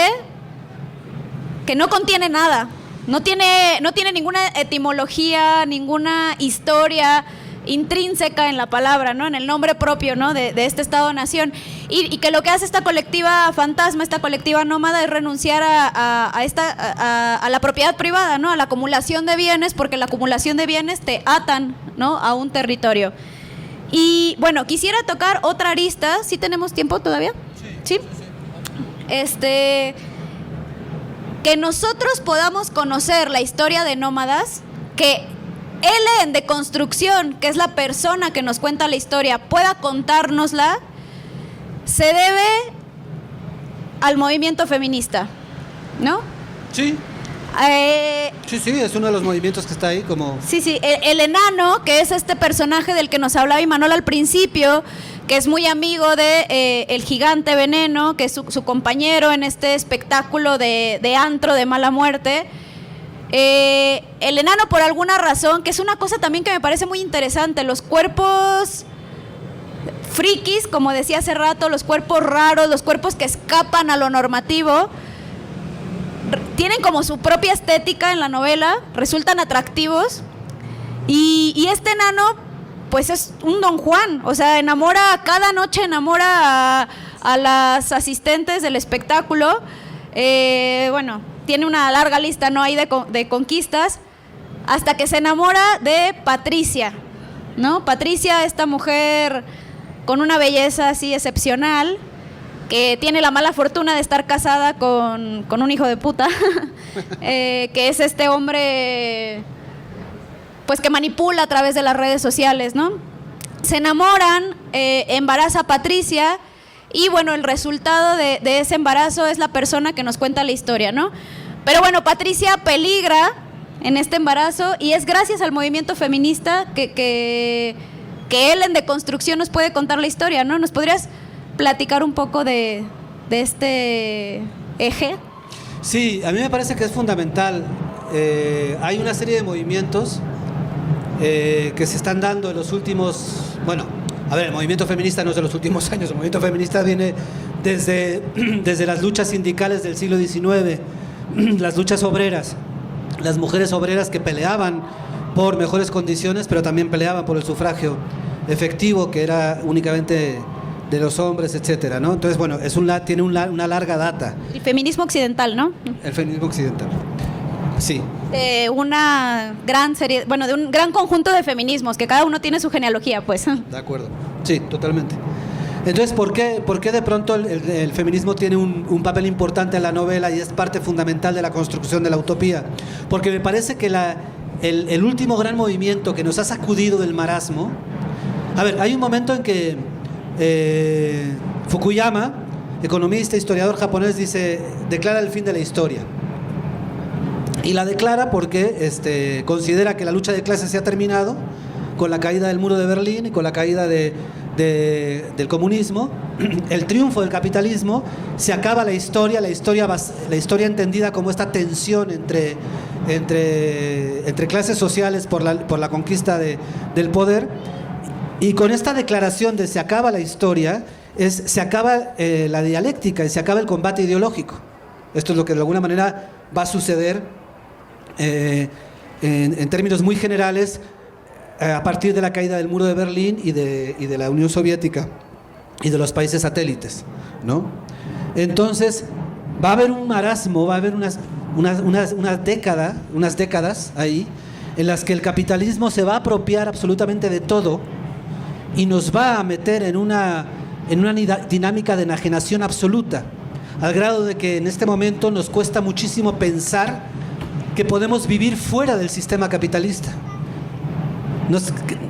que no contiene nada, no tiene ninguna etimología, ninguna historia intrínseca en la palabra, ¿no? En el nombre propio, ¿no? de este Estado-nación, y que lo que hace esta colectiva fantasma, esta colectiva nómada, es renunciar a la propiedad privada, ¿no? A la acumulación de bienes, porque la acumulación de bienes te atan, ¿no? A un territorio. Y bueno, quisiera tocar otra arista. ¿Sí tenemos tiempo todavía? Sí. Que nosotros podamos conocer la historia de Nómadas, que Ellen de Construcción, que es la persona que nos cuenta la historia, pueda contárnosla, se debe al movimiento feminista, ¿no? Sí. Sí, sí, es uno de los movimientos que está ahí como... Sí, sí, el enano, que es este personaje del que nos hablaba Imanol al principio, que es muy amigo de el gigante Veneno, que es su compañero en este espectáculo de antro de mala muerte. El enano, por alguna razón, que es una cosa también que me parece muy interesante, los cuerpos frikis, como decía hace rato, los cuerpos raros, los cuerpos que escapan a lo normativo, tienen como su propia estética en la novela, resultan atractivos, y este enano pues es un Don Juan, o sea, cada noche enamora a las asistentes del espectáculo. Bueno, tiene una larga lista, ¿no? Ahí de conquistas, hasta que se enamora de Patricia, ¿no? Patricia, esta mujer con una belleza así excepcional, que tiene la mala fortuna de estar casada con un hijo de puta, que es este hombre pues que manipula a través de las redes sociales, ¿no? Se enamoran, embaraza a Patricia, y bueno, el resultado de ese embarazo es la persona que nos cuenta la historia, ¿no? Pero bueno, Patricia peligra en este embarazo, y es gracias al movimiento feminista que él en Deconstrucción nos puede contar la historia, ¿no? ¿Nos podrías platicar un poco de este eje? Sí, a mí me parece que es fundamental. Hay una serie de movimientos que se están dando en los últimos... Bueno, a ver, el movimiento feminista no es de los últimos años, el movimiento feminista viene desde las luchas sindicales del siglo XIX, las luchas obreras, las mujeres obreras que peleaban por mejores condiciones, pero también peleaban por el sufragio efectivo, que era únicamente de los hombres, etcétera, ¿no? Entonces, bueno, tiene una larga data. El feminismo occidental, ¿no? El feminismo occidental, sí. Una gran serie, bueno, de un gran conjunto de feminismos, que cada uno tiene su genealogía, pues. De acuerdo, sí, totalmente. Entonces, ¿por qué de pronto el feminismo tiene un papel importante en la novela y es parte fundamental de la construcción de la utopía? Porque me parece que el último gran movimiento que nos ha sacudido del marasmo... A ver, hay un momento en que Fukuyama, economista, historiador japonés, declara el fin de la historia. Y la declara porque considera que la lucha de clases se ha terminado con la caída del muro de Berlín y con la caída del comunismo, el triunfo del capitalismo, se acaba la historia entendida como esta tensión entre clases sociales por la conquista del poder. Y con esta declaración de se acaba la historia, se acaba la dialéctica y se acaba el combate ideológico. Esto es lo que de alguna manera va a suceder en términos muy generales a partir de la caída del muro de Berlín y de la Unión Soviética y de los países satélites, ¿no? Entonces va a haber un marasmo, va a haber unas décadas ahí en las que el capitalismo se va a apropiar absolutamente de todo y nos va a meter en una dinámica de enajenación absoluta, al grado de que en este momento nos cuesta muchísimo pensar que podemos vivir fuera del sistema capitalista.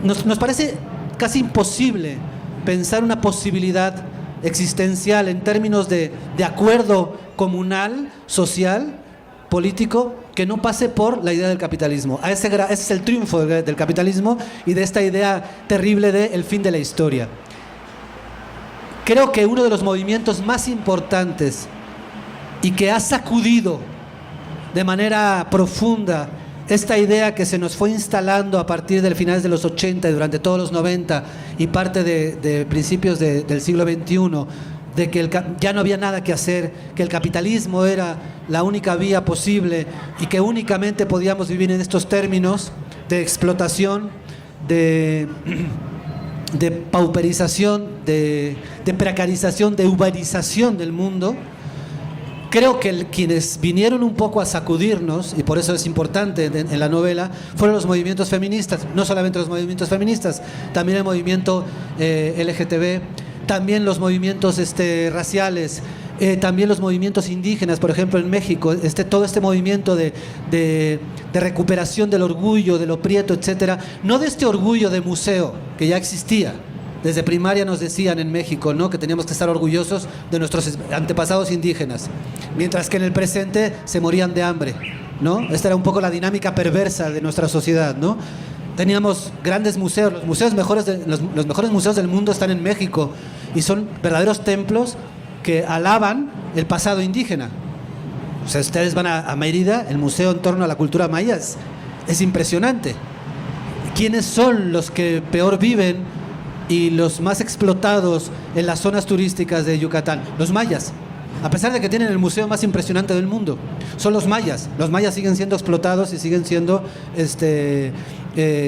Nos parece casi imposible pensar una posibilidad existencial en términos de acuerdo comunal, social, político, que no pase por la idea del capitalismo. Ese es el triunfo del capitalismo y de esta idea terrible del fin de la historia. Creo que uno de los movimientos más importantes y que ha sacudido de manera profunda esta idea que se nos fue instalando a partir del finales de los 80 y durante todos los 90 y parte de principios del siglo XXI, de que ya no había nada que hacer, que el capitalismo era la única vía posible y que únicamente podíamos vivir en estos términos de explotación, de pauperización, de precarización, de uberización del mundo. Creo que quienes vinieron un poco a sacudirnos, y por eso es importante en la novela, fueron los movimientos feministas. No solamente los movimientos feministas, también el movimiento LGTB, también los movimientos raciales, también los movimientos indígenas. Por ejemplo, en México, todo este movimiento de recuperación del orgullo, de lo prieto, etcétera, no de este orgullo de museo que ya existía. Desde primaria nos decían en México, ¿no?, que teníamos que estar orgullosos de nuestros antepasados indígenas, mientras que en el presente se morían de hambre, ¿no? Esta era un poco la dinámica perversa de nuestra sociedad, ¿no? Teníamos grandes museos, los mejores museos del mundo están en México y son verdaderos templos que alaban el pasado indígena. O sea, ustedes van a Mérida, el museo en torno a la cultura maya es impresionante. ¿Quiénes son los que peor viven y los más explotados en las zonas turísticas de Yucatán? Los mayas. A pesar de que tienen el museo más impresionante del mundo, son los mayas. Los mayas siguen siendo explotados y siguen siendo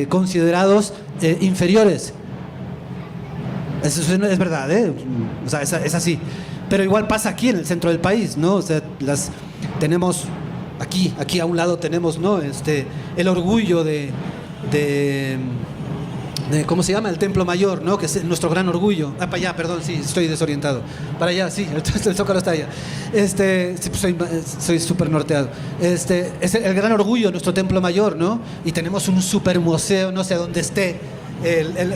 considerados inferiores. Eso es verdad, ¿eh? O sea, es así. Pero igual pasa aquí en el centro del país, ¿no? O sea, tenemos aquí a un lado tenemos, ¿no? El orgullo de ¿cómo se llama? El Templo Mayor, ¿no? Que es nuestro gran orgullo. Para allá, perdón, sí, estoy desorientado. Para allá, sí, el Zócalo está allá. Sí, soy súper norteado. Es el gran orgullo, nuestro Templo Mayor, ¿no? Y tenemos un super museo, no sé dónde esté.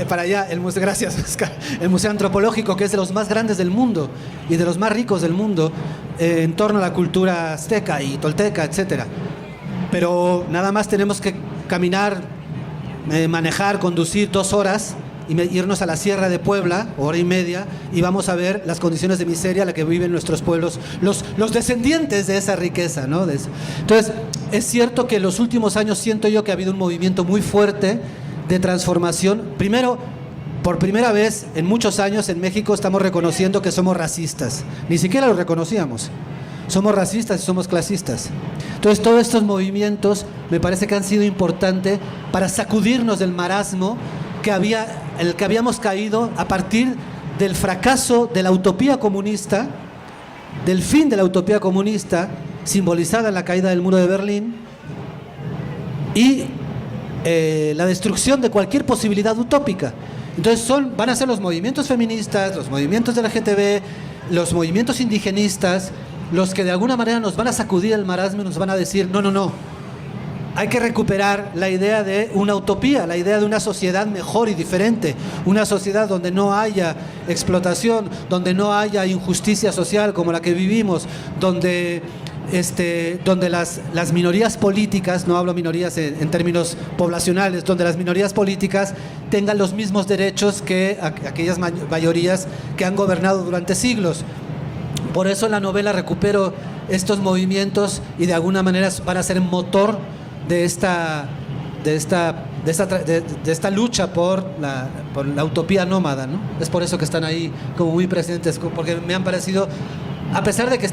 Para allá, el museo, gracias, Oscar. El Museo Antropológico, que es de los más grandes del mundo y de los más ricos del mundo, en torno a la cultura azteca y tolteca, etcétera. Pero nada más tenemos que caminar, manejar, conducir 2 horas y irnos a la Sierra de Puebla, 1 hora y media, y vamos a ver las condiciones de miseria en las que viven nuestros pueblos, los descendientes de esa riqueza, ¿no? Entonces, es cierto que en los últimos años siento yo que ha habido un movimiento muy fuerte de transformación. Primero, por primera vez en muchos años en México estamos reconociendo que somos racistas. Ni siquiera lo reconocíamos. Somos racistas y somos clasistas. Entonces, todos estos movimientos me parece que han sido importantes para sacudirnos del marasmo en el que habíamos caído a partir del fracaso de la utopía comunista, del fin de la utopía comunista, simbolizada en la caída del muro de Berlín, y la destrucción de cualquier posibilidad utópica. Entonces van a ser los movimientos feministas, los movimientos de la LGTB, los movimientos indigenistas, los que de alguna manera nos van a sacudir el marasmo y nos van a decir, no, hay que recuperar la idea de una utopía, la idea de una sociedad mejor y diferente, una sociedad donde no haya explotación, donde no haya injusticia social como la que vivimos, donde las minorías políticas, no hablo minorías en términos poblacionales, donde las minorías políticas tengan los mismos derechos que aquellas mayorías que han gobernado durante siglos. Por eso en la novela recupero estos movimientos y de alguna manera van a ser motor de esta lucha por la utopía nómada, ¿no? Es por eso que están ahí como muy presentes, porque me han parecido, a pesar de que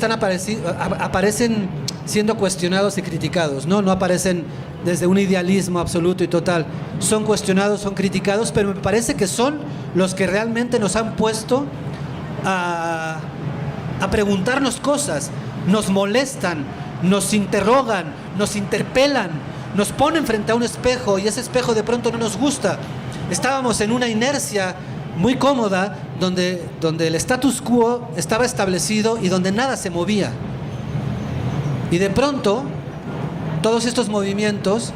aparecen siendo cuestionados y criticados, ¿no? No aparecen desde un idealismo absoluto y total. Son cuestionados, son criticados, pero me parece que son los que realmente nos han puesto a preguntarnos cosas, nos molestan, nos interrogan, nos interpelan, nos ponen frente a un espejo y ese espejo de pronto no nos gusta. Estábamos en una inercia muy cómoda donde el status quo estaba establecido y donde nada se movía. Y de pronto todos estos movimientos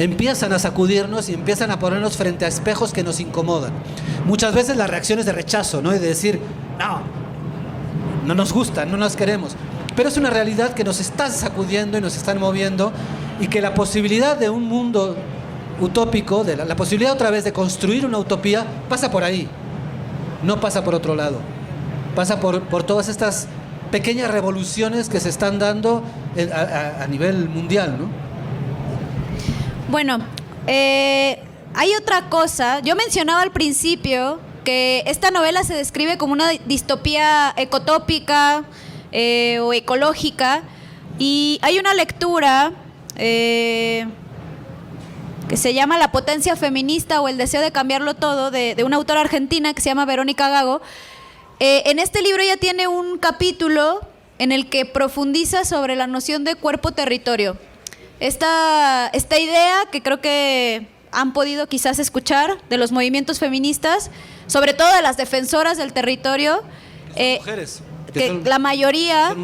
empiezan a sacudirnos y empiezan a ponernos frente a espejos que nos incomodan. Muchas veces las reacciones de rechazo, ¿no? Y de decir, no nos gusta, no nos queremos. Pero es una realidad que nos está sacudiendo y nos están moviendo, y que la posibilidad de un mundo utópico, la posibilidad otra vez de construir una utopía, pasa por ahí, no pasa por otro lado. Pasa por todas estas pequeñas revoluciones que se están dando a nivel mundial, ¿no? Bueno, hay otra cosa. Yo mencionaba al principio que esta novela se describe como una distopía ecotópica o ecológica, y hay una lectura que se llama La potencia feminista o el deseo de cambiarlo todo, de una autora argentina que se llama Verónica Gago. En este libro ella tiene un capítulo en el que profundiza sobre la noción de cuerpo-territorio. Esta idea que creo que han podido quizás escuchar de los movimientos feministas, sobre todo de las defensoras del territorio, mujeres, que la mayoría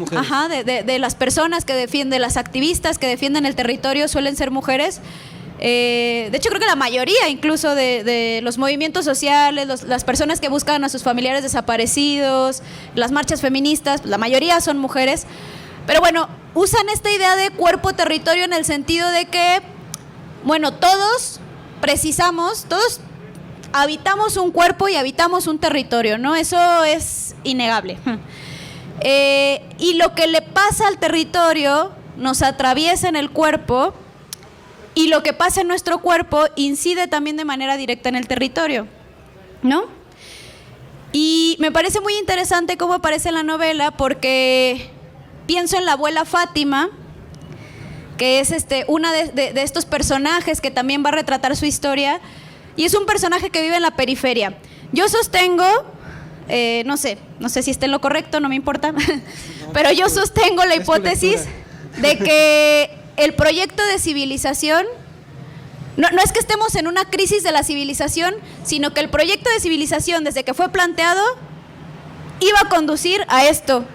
de las personas que defienden, las activistas que defienden el territorio suelen ser mujeres. De hecho, creo que la mayoría incluso de los movimientos sociales, las personas que buscan a sus familiares desaparecidos, las marchas feministas, la mayoría son mujeres. Pero bueno, usan esta idea de cuerpo-territorio en el sentido de que, bueno, todos habitamos un cuerpo y habitamos un territorio, ¿no? Eso es innegable. Y lo que le pasa al territorio nos atraviesa en el cuerpo, y lo que pasa en nuestro cuerpo incide también de manera directa en el territorio, ¿no? Y me parece muy interesante cómo aparece en la novela, porque pienso en la abuela Fátima, que es una de estos personajes que también va a retratar su historia, y es un personaje que vive en la periferia. Yo sostengo, no sé si esté en lo correcto, no me importa, pero yo sostengo la hipótesis de que el proyecto de civilización, no es que estemos en una crisis de la civilización, sino que el proyecto de civilización, desde que fue planteado, iba a conducir a esto,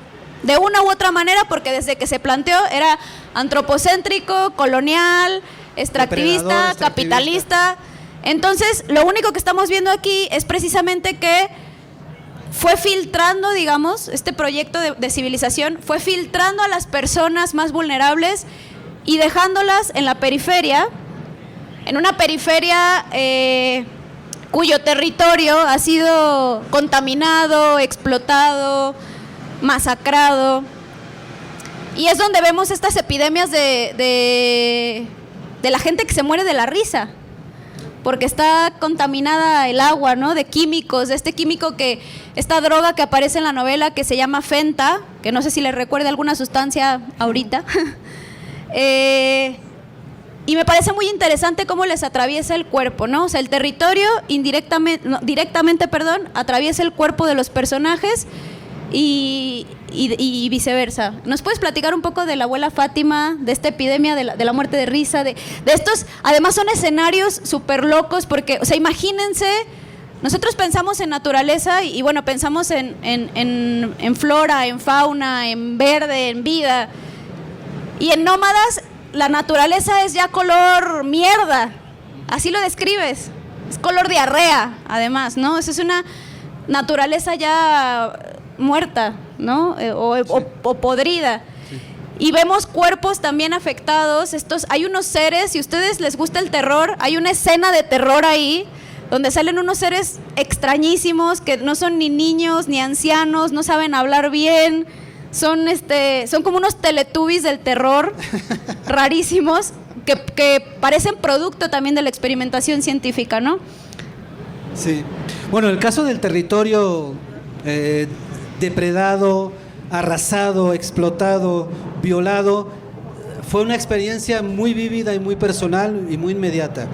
de una u otra manera, porque desde que se planteó era antropocéntrico, colonial, extractivista, capitalista. Entonces, lo único que estamos viendo aquí es precisamente que fue filtrando, digamos, este proyecto de civilización, fue filtrando a las personas más vulnerables y dejándolas en la periferia, en una periferia cuyo territorio ha sido contaminado, explotado, masacrado. Y es donde vemos estas epidemias de la gente que se muere de la risa, porque está contaminada el agua, ¿no? De químicos, de este químico esta droga que aparece en la novela que se llama Fenta, que no sé si les recuerda alguna sustancia ahorita. Y me parece muy interesante cómo les atraviesa el cuerpo, ¿no? O sea, el territorio directamente, atraviesa el cuerpo de los personajes y viceversa. ¿Nos puedes platicar un poco de la abuela Fátima, de esta epidemia de la muerte de risa, de estos? Además son escenarios súper locos porque, o sea, imagínense, nosotros pensamos en naturaleza y bueno, pensamos en flora, en fauna, en verde, en vida. Y en Nómadas la naturaleza es ya color mierda, así lo describes, es color diarrea además, ¿no? Eso es una naturaleza ya muerta, ¿no? O podrida. Sí. Y vemos cuerpos también afectados. Hay unos seres, si a ustedes les gusta el terror, hay una escena de terror ahí, donde salen unos seres extrañísimos que no son ni niños ni ancianos, no saben hablar bien, son como unos teletubbies del terror, rarísimos, que parecen producto también de la experimentación científica, ¿no? Sí. Bueno, el caso del territorio depredado, arrasado, explotado, violado, fue una experiencia muy vívida y muy personal y muy inmediata.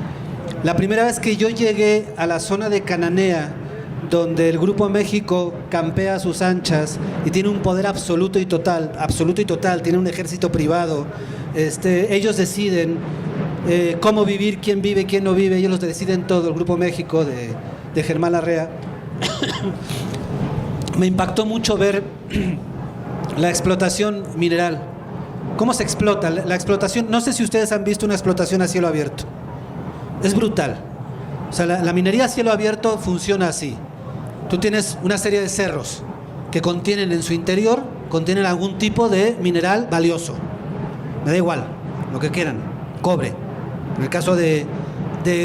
La primera vez que yo llegué a la zona de Cananea, donde el Grupo México campea a sus anchas y tiene un poder absoluto y total, tiene un ejército privado, ellos deciden cómo vivir, quién vive, quién no vive, ellos lo deciden todo, el Grupo México de Germán Larrea. Me impactó mucho ver la explotación mineral. ¿Cómo se explota? La explotación, no sé si ustedes han visto una explotación a cielo abierto. Es brutal. O sea, la minería a cielo abierto funciona así. Tú tienes una serie de cerros que contienen en su interior, contienen algún tipo de mineral valioso. Me da igual, lo que quieran. Cobre. En el caso de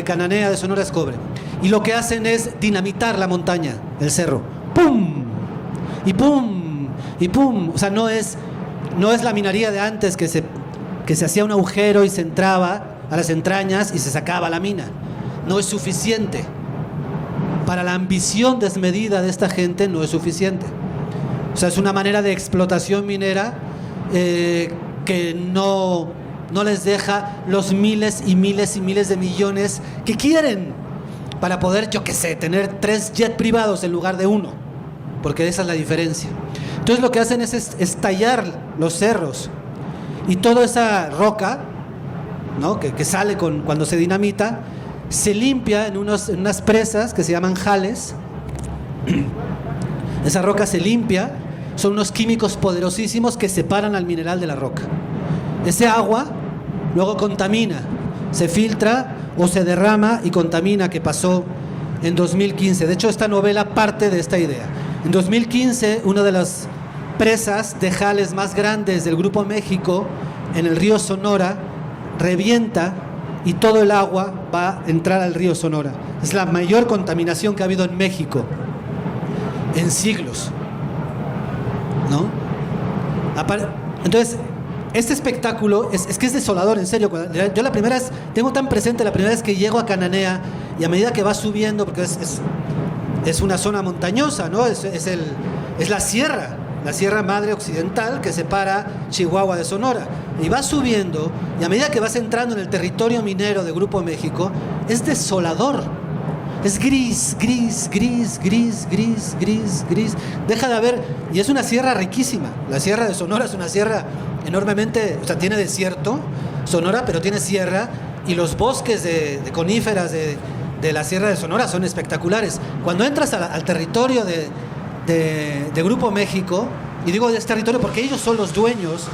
Cananea, de Sonora, es cobre. Y lo que hacen es dinamitar la montaña, el cerro. ¡Pum! Y ¡pum! Y ¡pum! O sea, no es la minería de antes que se hacía un agujero y se entraba a las entrañas y se sacaba la mina. No es suficiente. Para la ambición desmedida de esta gente no es suficiente. O sea, es una manera de explotación minera que no les deja los miles y miles y miles de millones que quieren para poder, yo qué sé, tener 3 jets privados en lugar de 1, porque esa es la diferencia. Entonces lo que hacen es estallar los cerros y toda esa roca, ¿no? que sale cuando se dinamita, se limpia en unas presas que se llaman jales. Esa roca se limpia, son unos químicos poderosísimos que separan al mineral de la roca. Ese agua luego contamina, se filtra o se derrama y contamina, que pasó en 2015. De hecho, esta novela parte de esta idea. En 2015, uno de presas de jales más grandes del Grupo México en el río Sonora revienta y todo el agua va a entrar al río Sonora. Es la mayor contaminación que ha habido en México en siglos, ¿no? Entonces, este espectáculo es que es desolador, en serio. Yo la primera vez, tengo tan presente la primera vez que llego a Cananea, y a medida que va subiendo, porque es una zona montañosa, ¿no? Es la sierra madre occidental que separa Chihuahua de Sonora. Y va subiendo, y a medida que vas entrando en el territorio minero de Grupo México, es desolador. Es gris, gris, gris, gris, gris, gris, gris. Deja de haber, y es una sierra riquísima. La sierra de Sonora es una sierra enormemente, o sea, tiene desierto, Sonora, pero tiene sierra, y los bosques de coníferas de la sierra de Sonora son espectaculares. Cuando entras al territorio de Grupo México, y digo de este territorio porque ellos son los dueños,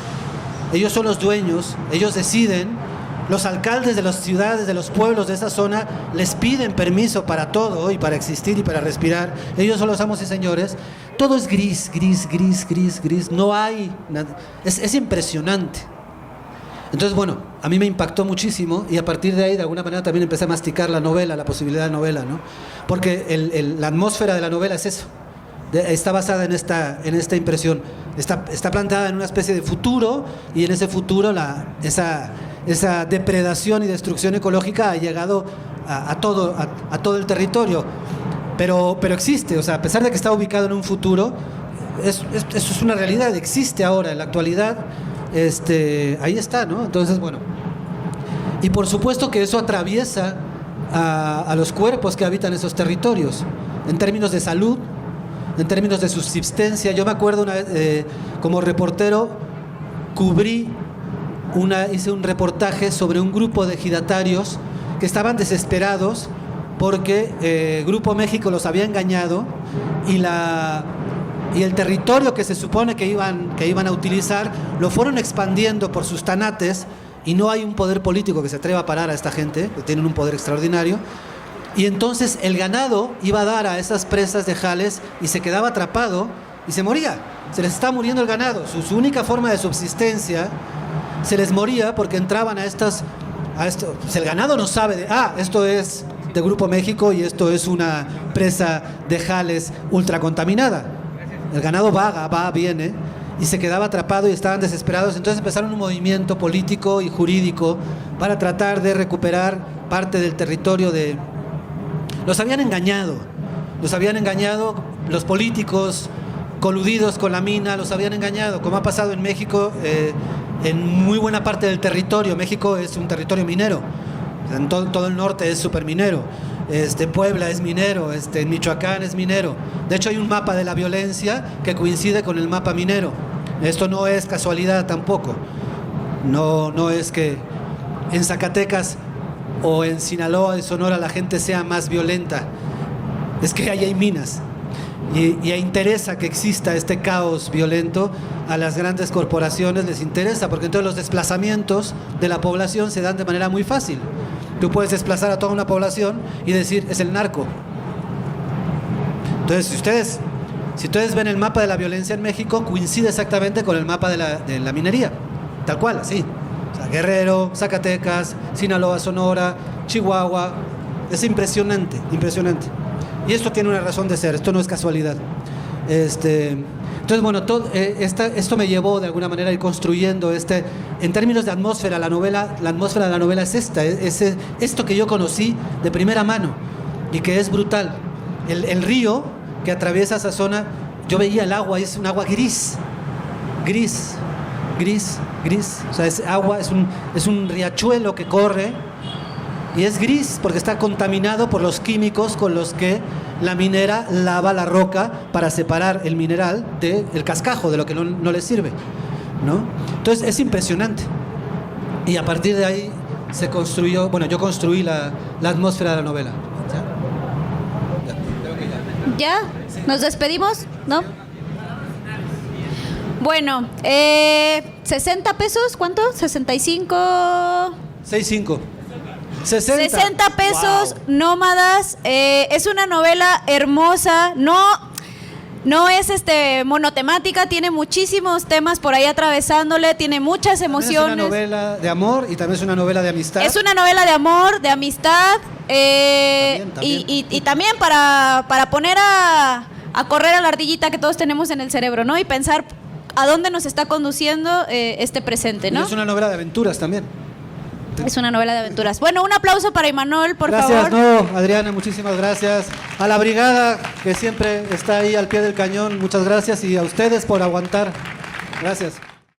ellos deciden. Los alcaldes de las ciudades, de los pueblos de esa zona, les piden permiso para todo y para existir y para respirar. Ellos son los amos y señores. Todo es gris, gris, gris, gris, gris. No hay nada. Es impresionante. Entonces, bueno, a mí me impactó muchísimo, y a partir de ahí, de alguna manera, también empecé a masticar la novela, la posibilidad de novela, ¿no? Porque la atmósfera de la novela es eso. Está basada en esta impresión. Está planteada en una especie de futuro, y en ese futuro esa depredación y destrucción ecológica ha llegado a todo el territorio. Pero existe, o sea, a pesar de que está ubicado en un futuro, eso es una realidad, existe ahora, en la actualidad, ahí está, ¿no? Entonces, bueno, y por supuesto que eso atraviesa a los cuerpos que habitan esos territorios, en términos de salud, en términos de subsistencia. Yo me acuerdo una vez, como reportero, hice un reportaje sobre un grupo de ejidatarios que estaban desesperados porque Grupo México los había engañado, y el territorio que se supone que iban a utilizar lo fueron expandiendo por sus tanates, y no hay un poder político que se atreva a parar a esta gente, que tienen un poder extraordinario. Y entonces el ganado iba a dar a esas presas de jales y se quedaba atrapado y se moría. Se les está muriendo el ganado. Su única forma de subsistencia se les moría porque entraban a esto. Pues el ganado no sabe esto es de Grupo México y esto es una presa de jales ultracontaminada. El ganado viene, y se quedaba atrapado y estaban desesperados. Entonces empezaron un movimiento político y jurídico para tratar de recuperar parte del territorio Los habían engañado los políticos coludidos con la mina, los habían engañado, como ha pasado en México, en muy buena parte del territorio. México es un territorio minero, en todo el norte es superminero, Puebla es minero, en Michoacán es minero. De hecho, hay un mapa de la violencia que coincide con el mapa minero. Esto no es casualidad tampoco. No es que en Zacatecas o en Sinaloa, en Sonora, la gente sea más violenta. Es que ahí hay minas, y interesa que exista este caos violento. A las grandes corporaciones les interesa, porque entonces los desplazamientos de la población se dan de manera muy fácil. Tú puedes desplazar a toda una población y decir, es el narco. Entonces, si ustedes ven el mapa de la violencia en México, coincide exactamente con el mapa de la minería, tal cual, así. O sea, Guerrero, Zacatecas, Sinaloa, Sonora, Chihuahua. Es impresionante, impresionante. Y esto tiene una razón de ser, esto no es casualidad. Entonces, bueno, esto me llevó de alguna manera a ir construyendo en términos de atmósfera. La atmósfera de la novela es esto que yo conocí de primera mano y que es brutal. El río que atraviesa esa zona, yo veía el agua, y es un agua gris, gris, gris, gris. O sea, es un riachuelo que corre, y es gris porque está contaminado por los químicos con los que la minera lava la roca para separar el mineral del cascajo, de lo que no le sirve, ¿no? Entonces es impresionante. Y a partir de ahí se construyó, yo construí la atmósfera de la novela. ¿Ya? ¿Nos despedimos? ¿No? Bueno, 60 pesos, ¿cuánto? 65... 65. 60 pesos, wow. Nómadas. Es una novela hermosa. No es monotemática, tiene muchísimos temas por ahí atravesándole, tiene muchas emociones. Es una novela de amor y también es una novela de amistad. Es una novela de amor, de amistad, También. y también para poner a correr a la ardillita que todos tenemos en el cerebro, ¿no? Y pensar a dónde nos está conduciendo este presente, ¿no? Y es una novela de aventuras también. Es una novela de aventuras. Bueno, un aplauso para Imanol, por Gracias, favor. no, Adriana, muchísimas gracias. A la brigada que siempre está ahí al pie del cañón, muchas gracias. Y a ustedes por aguantar. Gracias.